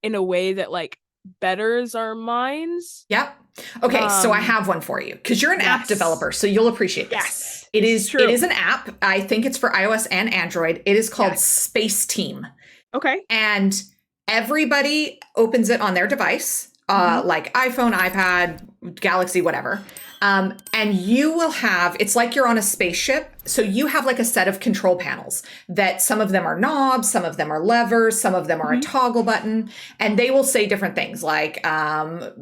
Speaker 2: in a way that like betters our minds.
Speaker 1: Yep. Okay, so I
Speaker 2: Um,
Speaker 1: have one for you because you're an app
Speaker 2: yes.
Speaker 1: developer, so you'll appreciate this.
Speaker 2: Yes.
Speaker 1: It is
Speaker 2: True.
Speaker 1: it is an app. I think it's for iOS and Android. It is called
Speaker 2: Yes.
Speaker 1: Space Team.
Speaker 2: Okay.
Speaker 1: And everybody opens it on their device, like iPhone, iPad, Galaxy, whatever. And you will have, it's like you're on a spaceship. So you have like a set of control panels that some of them are knobs, some of them are levers, some of them are a toggle button. And they will say different things like, eject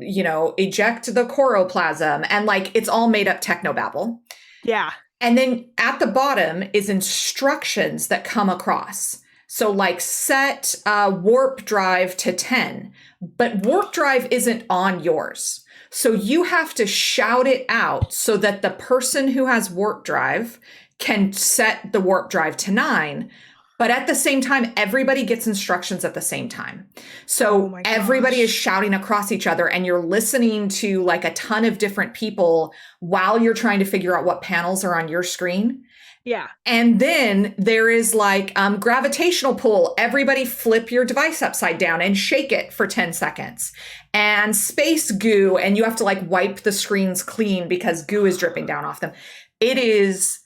Speaker 1: the choroplasm. And like, it's all made up technobabble.
Speaker 2: Yeah.
Speaker 1: And then at the bottom is instructions that come across. So like set warp drive to 10, but warp drive isn't on yours. So you have to shout it out so that the person who has warp drive can set the warp drive to 9. But at the same time, everybody gets instructions at the same time. So everybody is shouting across each other and you're listening to like a ton of different people while you're trying to figure out what panels are on your screen.
Speaker 2: Yeah.
Speaker 1: And then there is like gravitational pull. Everybody flip your device upside down and shake it for 10 seconds. And space goo. And you have to like wipe the screens clean because goo is dripping down off them. It is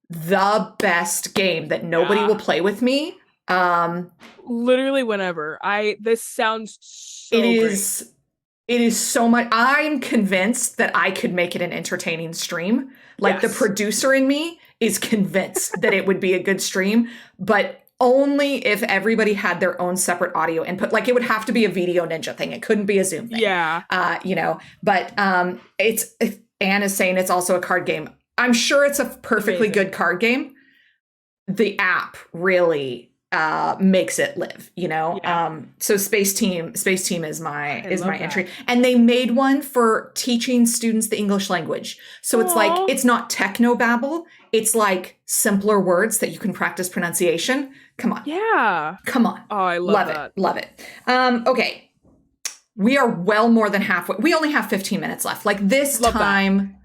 Speaker 1: the best game that nobody will play with me.
Speaker 2: Literally whenever. This sounds so great.
Speaker 1: It is so much. I'm convinced that I could make it an entertaining stream. Like the producer in me is convinced that it would be a good stream, but only if everybody had their own separate audio input. Like it would have to be a Video Ninja thing. It couldn't be a Zoom thing.
Speaker 2: Yeah.
Speaker 1: But Anne is saying it's also a card game. I'm sure it's a perfectly good card game. The app really makes it live, so Space Team is my entry, and they made one for teaching students the English language. So it's like, it's not technobabble, it's like simpler words that you can practice pronunciation. Come on, come on.
Speaker 2: Oh, I love
Speaker 1: it. Okay, we are well more than halfway. We only have 15 minutes left. Like this time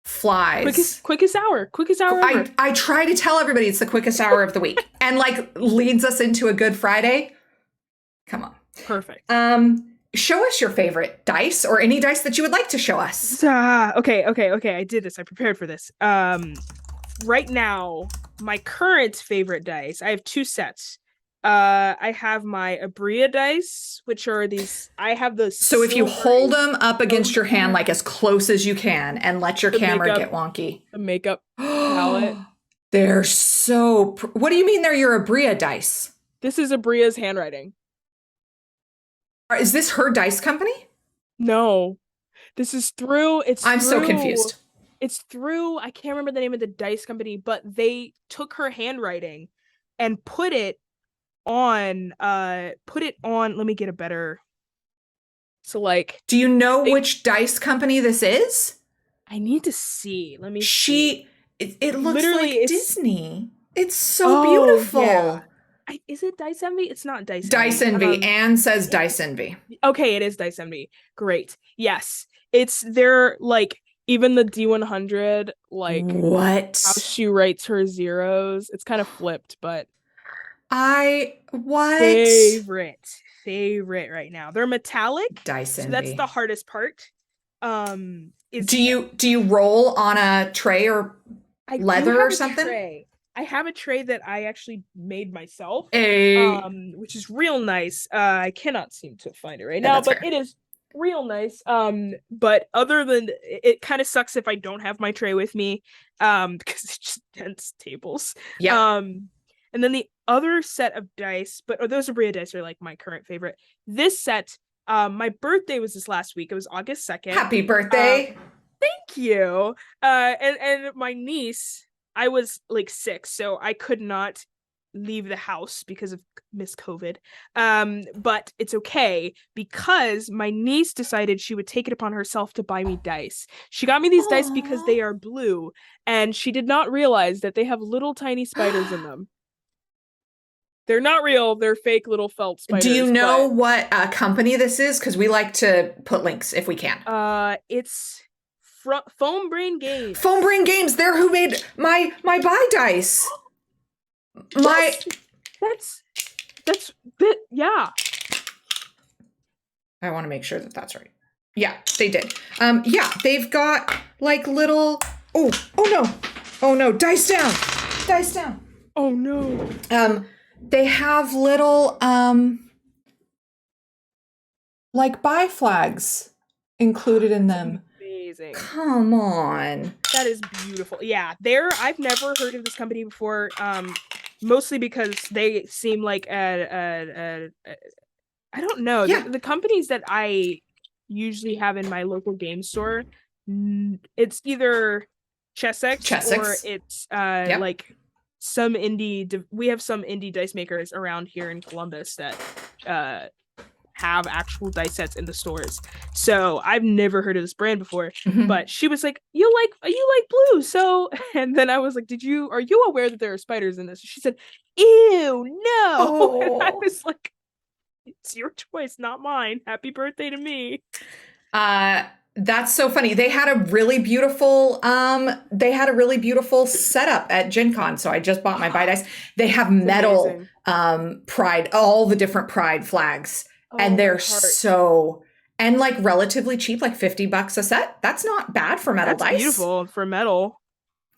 Speaker 1: flies.
Speaker 2: Quickest hour ever.
Speaker 1: I try to tell everybody it's the quickest hour of the week and like leads us into a good Friday. Come on.
Speaker 2: Perfect.
Speaker 1: Show us your favorite dice or any dice that you would like to show us.
Speaker 2: Okay. I did this. I prepared for this. Right now, my current favorite dice, I have 2 sets. I have my Abria dice, which are these. I have the.
Speaker 1: So if you hold them up against your hand, like as close as you can, and let your camera get wonky.
Speaker 2: The makeup palette.
Speaker 1: They're so. What do you mean they're your Abria dice?
Speaker 2: This is Abria's handwriting.
Speaker 1: Is this her dice company?
Speaker 2: No, this is through. I'm
Speaker 1: so confused.
Speaker 2: It's through. I can't remember the name of the dice company, but they took her handwriting and put it on. Let me get a better. So like,
Speaker 1: do you know which dice company this is?
Speaker 2: I need to see. Let me.
Speaker 1: It looks literally like Disney. It's so beautiful.
Speaker 2: Is it Dice Envy? It's not Dice
Speaker 1: Dice
Speaker 2: Envy.
Speaker 1: Envy. Anne says Dice Envy.
Speaker 2: Okay, it is Dice Envy. Great. Yes. They're like even the D100, like
Speaker 1: What?
Speaker 2: how she writes her zeros. It's kind of flipped, but
Speaker 1: what?
Speaker 2: Favorite right now. They're metallic.
Speaker 1: Dice
Speaker 2: So
Speaker 1: Envy.
Speaker 2: that's the hardest part.
Speaker 1: Do you roll on a tray or leather or something?
Speaker 2: I have a tray that I actually made myself.
Speaker 1: A
Speaker 2: Which is real nice. I cannot seem to find it right now, but
Speaker 1: fair.
Speaker 2: it is real nice. But other than it kind of sucks if I don't have my tray with me, because it's just dense tables.
Speaker 1: Yeah.
Speaker 2: And then the other set of dice, but those Abria dice are like my current favorite. This set, my birthday was this last week. It was August 2nd.
Speaker 1: Happy birthday.
Speaker 2: Thank you. And my niece, I was like 6, so I could not leave the house because of Miss COVID. But it's okay because my niece decided she would take it upon herself to buy me dice. She got me these dice because they are blue, and she did not realize that they have little tiny spiders in them. They're not real. They're fake little felt spiders.
Speaker 1: Do you know what company this is? Because we like to put links if we can.
Speaker 2: It's Foam Brain Games.
Speaker 1: Foam Brain Games. They're who made my buy dice.
Speaker 2: Yeah.
Speaker 1: I want to make sure that that's right. Yeah, they did. Yeah, they've got like little. Oh no, dice down.
Speaker 2: Oh no.
Speaker 1: They have little like buy flags included in them.
Speaker 2: Amazing.
Speaker 1: Come on.
Speaker 2: That is beautiful. Yeah, I've never heard of this company before. Mostly because they seem like I don't know.
Speaker 1: Yeah.
Speaker 2: The companies that I usually have in my local game store, it's either Chessex or it's like some indie. We have some indie dice makers around here in Columbus that have actual dice sets in the stores. So I've never heard of this brand before. But she was like, you like blue, so. And then I was like, are you aware that there are spiders in this? She said, ew, no.
Speaker 1: Oh.
Speaker 2: And I was like, it's your choice, not mine. Happy birthday to me.
Speaker 1: That's so funny. They had a really beautiful setup at Gen Con. So I just bought my buy dice. They have metal pride, all the different pride flags. And they're and like relatively cheap, like $50 a set. That's not bad for metal dice.
Speaker 2: Beautiful for metal.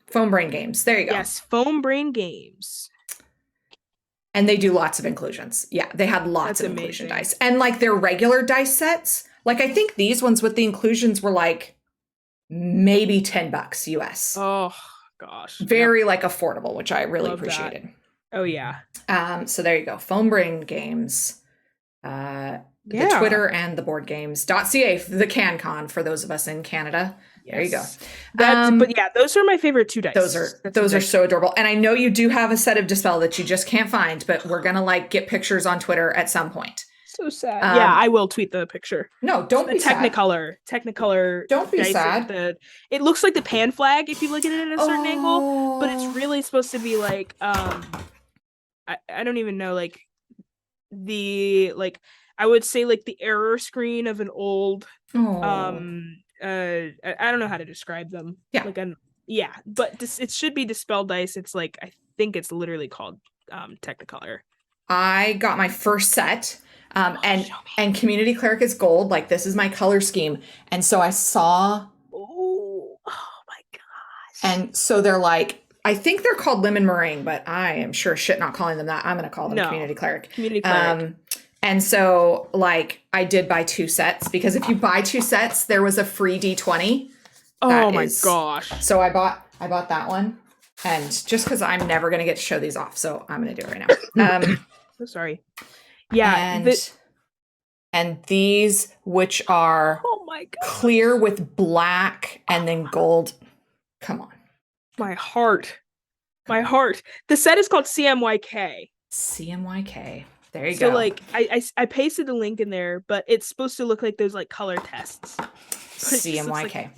Speaker 1: Foam Brain Games. There you go.
Speaker 2: Yes, Foam Brain Games.
Speaker 1: And they do lots of inclusions. Yeah, they had lots of inclusion dice. And like their regular dice sets, like I think these ones with the inclusions were like maybe $10 US.
Speaker 2: Oh gosh.
Speaker 1: Very like affordable, which I really appreciated.
Speaker 2: That. Oh yeah.
Speaker 1: So there you go. Foam Brain Games. The Twitter and the board games.ca, the CanCon for those of us in Canada. Yes. There you go.
Speaker 2: But yeah, those are my favorite 2 dice.
Speaker 1: Those are so adorable. And I know you do have a set of Dispel that you just can't find, but we're gonna like get pictures on Twitter at some point.
Speaker 2: So sad. Yeah, I will tweet the picture.
Speaker 1: No, don't be
Speaker 2: Technicolor.
Speaker 1: Don't be sad.
Speaker 2: It looks like the pan flag if you look at it at a certain angle, but it's really supposed to be like I don't even know, like the I would say like the error screen of an old I don't know how to describe them.
Speaker 1: Yeah.
Speaker 2: But it should be Dispel dice. It's like I think it's literally called Technicolor.
Speaker 1: I got my first set and Community Cleric is gold. Like this is my color scheme. And so I saw
Speaker 2: oh my gosh.
Speaker 1: And so they're like, I think they're called Lemon Meringue, but I am sure shit not calling them that. I'm going to call them Community Cleric.
Speaker 2: Community Cleric.
Speaker 1: And so, like, I did buy 2 sets because if you buy 2 sets, there was a free D20.
Speaker 2: Oh my gosh!
Speaker 1: So I bought that one, and just because I'm never gonna get to show these off, so I'm gonna do it right now.
Speaker 2: So sorry. Yeah,
Speaker 1: and these, which are clear with black and then gold. Come on,
Speaker 2: my heart. The set is called CMYK.
Speaker 1: CMYK. There you go.
Speaker 2: So like I pasted the link in there, but it's supposed to look like those like color tests.
Speaker 1: CMYK.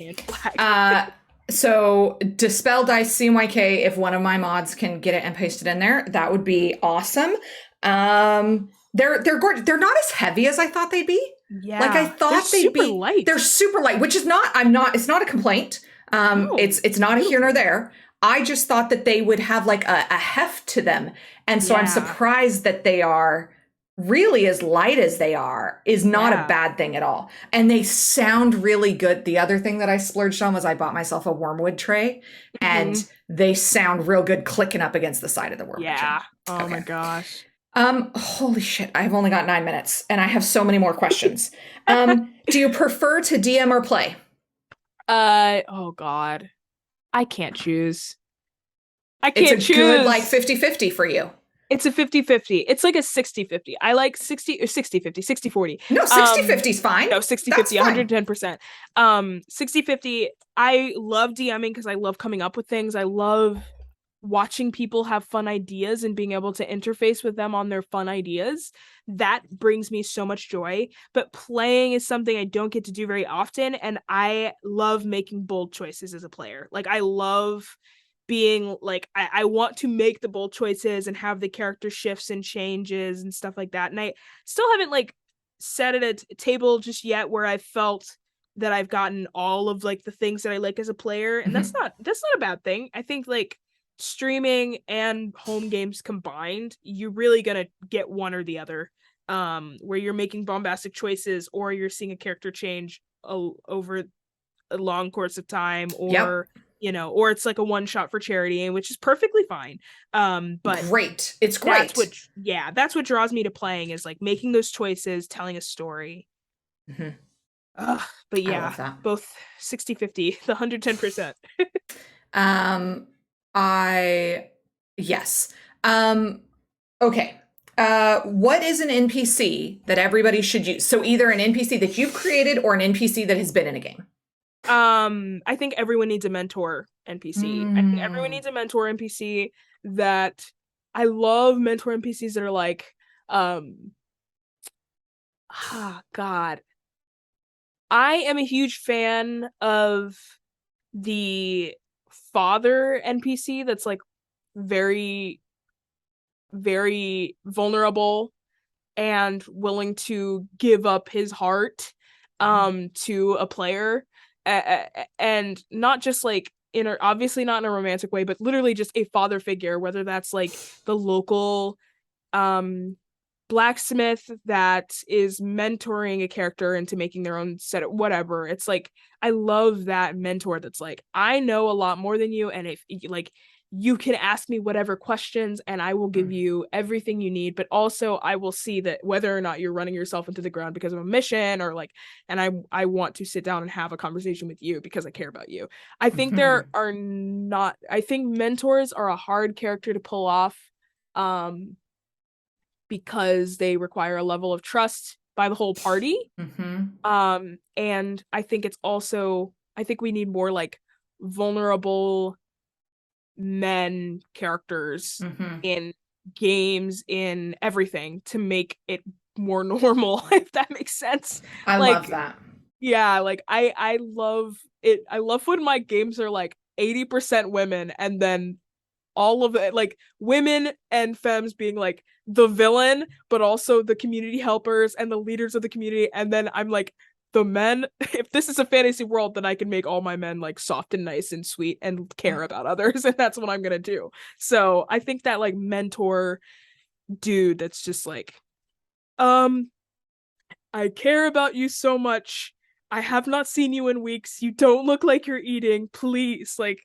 Speaker 1: So Dispel Dice CMYK, if one of my mods can get it and paste it in there, that would be awesome. They're gorgeous. They're not as heavy as I thought they'd be. Like I
Speaker 2: Yeah, they're
Speaker 1: thought they'd
Speaker 2: super
Speaker 1: be.
Speaker 2: light.
Speaker 1: They're super light, which is not. It's not a complaint.
Speaker 2: No,
Speaker 1: It's not a here nor there. I just thought that they would have like a heft to them, and so I'm
Speaker 2: Yeah.
Speaker 1: surprised that they are really as light as they are is not a
Speaker 2: Yeah.
Speaker 1: bad thing at all. And they sound really good. The other thing that I splurged on was I bought myself a wormwood tray,
Speaker 2: Mhm.
Speaker 1: and they sound real good clicking up against the side of the wormwood
Speaker 2: Yeah.
Speaker 1: tray.
Speaker 2: Oh my
Speaker 1: Okay.
Speaker 2: gosh.
Speaker 1: Holy shit, I've only got 9 minutes and I have so many more questions. Do you prefer to DM or play?
Speaker 2: Oh God. I can't choose. I
Speaker 1: It's a
Speaker 2: can't
Speaker 1: good like
Speaker 2: choose.
Speaker 1: 50-50 for you.
Speaker 2: It's a 50-50. It's like a 60-50. I like 60 or 60-50, 60-40.
Speaker 1: No, 60-50 is fine.
Speaker 2: No,
Speaker 1: That's
Speaker 2: 60-50,
Speaker 1: fine.
Speaker 2: 110%. 60-50, I love DMing because I love coming up with things. I love watching people have fun ideas and being able to interface with them on their fun ideas. That brings me so much joy. But playing is something I don't get to do very often, and I love making bold choices as a player. Like I love being like I want to make the bold choices and have the character shifts and changes and stuff like that. And I still haven't like sat at a table just yet where I felt that I've gotten all of like the things that I like as a player. And
Speaker 1: Mhm.
Speaker 2: that's not a bad thing. I think like streaming and home games combined, you're really gonna get one or the other. Where you're making bombastic choices or you're seeing a character change over a long course of time,
Speaker 1: Yep.
Speaker 2: or or it's like a one shot for charity, which is perfectly fine. But
Speaker 1: Great. It's
Speaker 2: that's
Speaker 1: great.
Speaker 2: what that's what draws me to playing, is like making those choices, telling a story.
Speaker 1: Mhm.
Speaker 2: Ugh, but
Speaker 1: I
Speaker 2: yeah,
Speaker 1: love that.
Speaker 2: both 60-50, the 110%.
Speaker 1: Um, I yes. Um, okay. What is an NPC that everybody should use? So either an NPC that you've created or an NPC that has been in a game.
Speaker 2: I think everyone needs a mentor NPC. I think everyone
Speaker 1: Mm.
Speaker 2: needs a mentor NPC that I love mentor NPCs that are like, um, God. I am a huge fan of the father NPC that's like very, very vulnerable and willing to give up his heart to a player, and not just like obviously not in a romantic way, but literally just a father figure, whether that's like the local um blacksmith that is mentoring a character into making their own set of whatever. It's like I love that mentor that's like, I know a lot more than you, and if like you can ask me whatever questions and I will give
Speaker 1: Mm.
Speaker 2: you everything you need, but also I will see that whether or not you're running yourself into the ground because of a mission, or like, and I want to sit down and have a conversation with you because I care about you. I think there
Speaker 1: Mhm.
Speaker 2: are not I think mentors are a hard character to pull off, um because they require a level of trust by the whole party.
Speaker 1: Mhm.
Speaker 2: And I think it's also, I think we need more like vulnerable men characters
Speaker 1: Mhm.
Speaker 2: in games, in everything, to make it more normal, if that makes sense.
Speaker 1: I love
Speaker 2: Like,
Speaker 1: that.
Speaker 2: yeah, like I love it. I love when my games are like 80% women, and then all of it, like women and femmes being like the villain, but also the community helpers and the leaders of the community. And then I'm like, the men, if this is a fantasy world, then I can make all my men like soft and nice and sweet and care about others. And that's what I'm gonna do. So I think that like mentor dude that's just like, um, I care about you so much. I have not seen you in weeks. You don't look like you're eating. Please, like,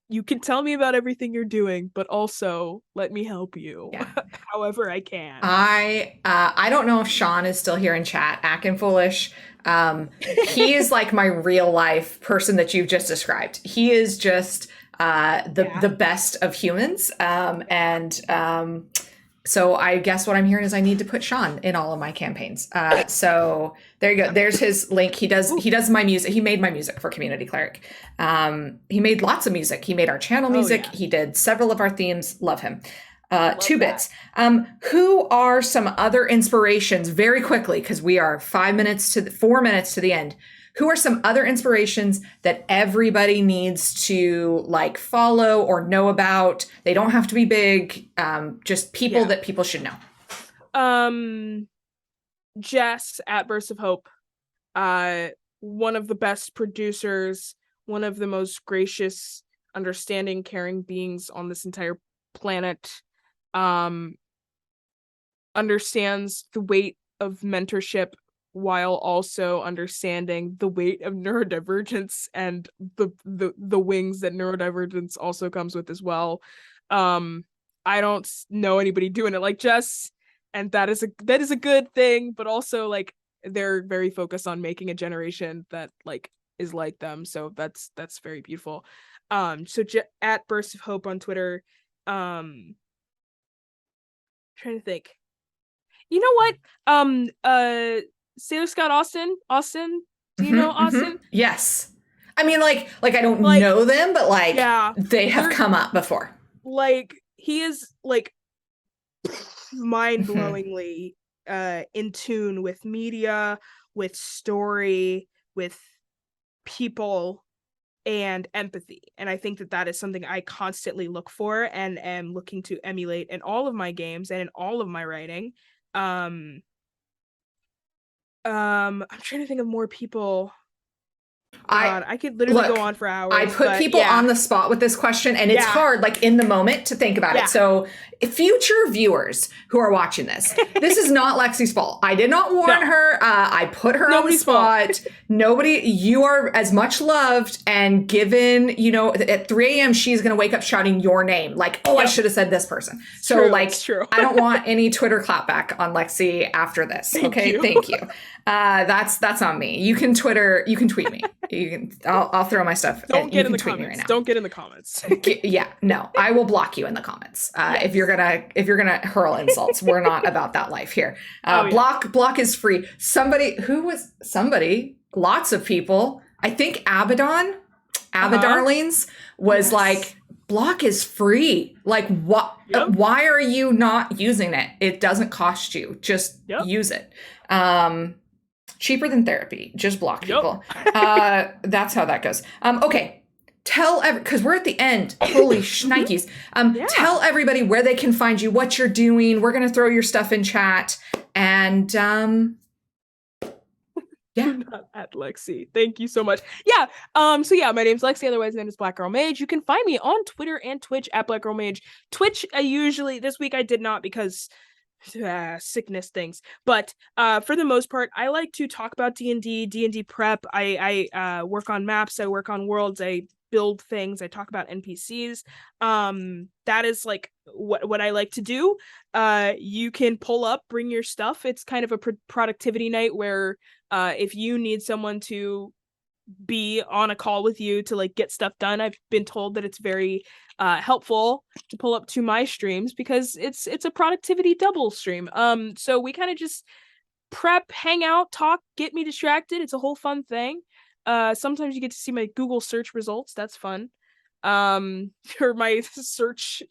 Speaker 2: you can tell me about everything you're doing, but also let me help you
Speaker 1: Yeah.
Speaker 2: however I can.
Speaker 1: I don't know if Sean is still here in chat, acting foolish. He is like my real life person that you've just described. He is just the
Speaker 2: Yeah.
Speaker 1: best of humans. And so I guess what I'm hearing is I need to put Sean in all of my campaigns. So there you go. There's his link.
Speaker 2: Ooh.
Speaker 1: He does my music. He made my music for Community Cleric. He made lots of music. He made our channel
Speaker 2: Oh
Speaker 1: music.
Speaker 2: yeah.
Speaker 1: He did several of our themes. Love him.
Speaker 2: Love
Speaker 1: Two
Speaker 2: that.
Speaker 1: bits. Who are some other inspirations very quickly, because we are 4 minutes to the end. who are some other inspirations that everybody needs to like follow or know about? They don't have to be big, just people that people should know.
Speaker 2: Jess at Burst of Hope, one of the best producers, one of the most gracious, understanding, caring beings on this entire planet. Understands the weight of mentorship while also understanding the weight of neurodivergence and the wings that neurodivergence also comes with as well. I don't know anybody doing it like Jess, and that is a good thing, but also like they're very focused on making a generation that like is like them, so that's very beautiful. So at Burst of Hope on Twitter. Trying to think. You know what? Sailor Scott Austin. Do you know Austin?
Speaker 1: Yes. I mean, like I don't know them, but like they have come up before.
Speaker 2: Like he is like mind-blowingly in tune with media, with story, with people, and empathy. And I think that is something I constantly look for and am looking to emulate in all of my games and in all of my writing. I'm trying to think of more people. God, I could literally go on for hours.
Speaker 1: I put people on the spot with this question, and it's hard, like in the moment, to think about it. So, future viewers who are watching this, this is not Lexi's fault. I did not warn her. I put her on the spot. Nobody, you are as much loved and given, you know, at 3 a.m. she's going to wake up shouting your name. Like, oh, I should have said this person. So, I don't want any Twitter clapback on Lexi after this. Thank you. That's on me. You can tweet me. I'll throw my stuff.
Speaker 2: Don't get in the comments. Right now. Don't get in the comments.
Speaker 1: Yeah, no, I will block you in the comments. If you're gonna hurl insults, we're not about that life here. Block is free. Lots of people. I think Abadarlings was like, block is free. Like, what? Why are you not using it? It doesn't cost you. Just use it. Cheaper than therapy. Just block people. That's how that goes. Okay. Because we're at the end. Holy shnikes. Tell everybody where they can find you, what you're doing. We're going to throw your stuff in chat. And
Speaker 2: at Lexi. Thank you so much. My name's Lexi, otherwise known as Black Girl Mage. You can find me on Twitter and Twitch at Black Girl Mage. Twitch, this week I did not because sickness things, but for the most part I like to talk about D&D prep. I work on maps, I work on worlds, I build things, I talk about NPCs. That is like what I like to do. You can pull up, bring your stuff. It's kind of a productivity night where if you need someone to be on a call with you to like get stuff done, I've been told that it's very helpful to pull up to my streams because it's a productivity double stream. So we kind of just prep, hang out, talk, get me distracted. It's a whole fun thing. Sometimes you get to see my Google search results. That's fun. Or my search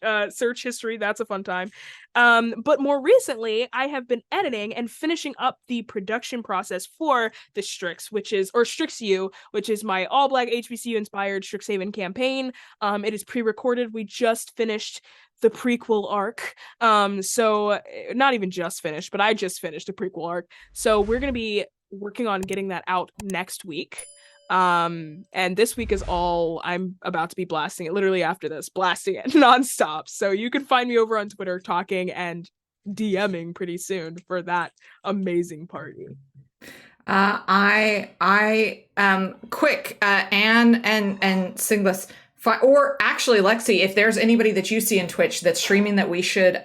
Speaker 2: history. That's a fun time. But more recently, I have been editing and finishing up the production process for the Strixu, which is my all black HBCU inspired Strixhaven campaign. It is pre-recorded. We just finished the prequel arc. So not even just finished, but I just finished a prequel arc. So we're going to be working on getting that out next week. And this week is all I'm about to be blasting it, literally after this, blasting it nonstop. So you can find me over on Twitter talking and DMing pretty soon for that amazing party.
Speaker 1: Quick, Anne and Singles. Or actually, Lexi, if there's anybody that you see in Twitch that's streaming that we should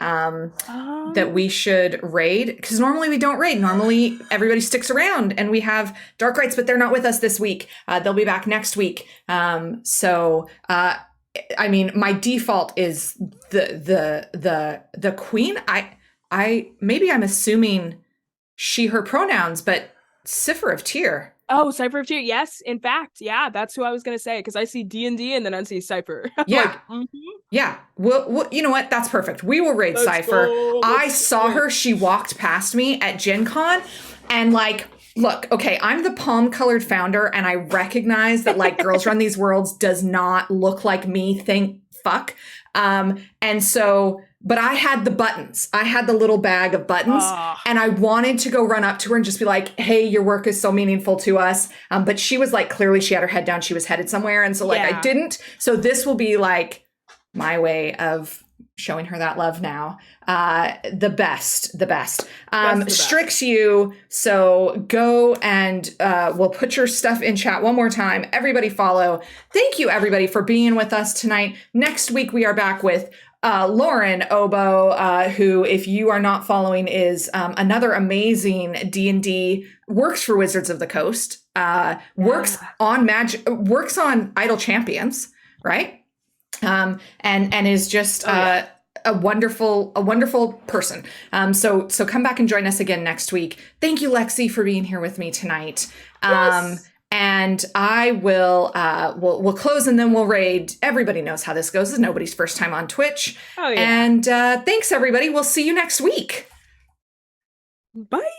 Speaker 1: raid, because normally we don't raid. Normally everybody sticks around and we have Dark Rights, but they're not with us this week. They'll be back next week. I mean, my default is the queen. I maybe I'm assuming she, her pronouns, but Cipher of Tyr.
Speaker 2: Oh, Cypher of Tyr. Yes, in fact, yeah, that's who I was gonna say because I see D&D and then I see Cypher.
Speaker 1: Yeah, yeah. Well, you know what? That's perfect. We will raid Cypher. I saw her. She walked past me at Gen Con, and like Look, okay, I'm the palm colored founder, and I recognize that like Girls Run These Worlds does not look like me. Think fuck. And so, but I had the buttons. I had the little bag of buttons, and I wanted to go run up to her and just be like, "Hey, your work is so meaningful to us." But she was like, clearly, she had her head down. She was headed somewhere, and so like I didn't. So this will be like my way of showing her that love now. The best. Strix you. So go and we'll put your stuff in chat one more time. Everybody follow. Thank you, everybody, for being with us tonight. Next week, we are back with Lauren Obo, who, if you are not following, is another amazing D&D, works for Wizards of the Coast, works on Idle Champions, right? And is just a wonderful person. So come back and join us again next week. Thank you, Lexi, for being here with me tonight. And I will we'll close and then we'll raid. Everybody knows how this goes. It's nobody's first time on Twitch. And thanks, everybody. We'll see you next week.
Speaker 2: Bye.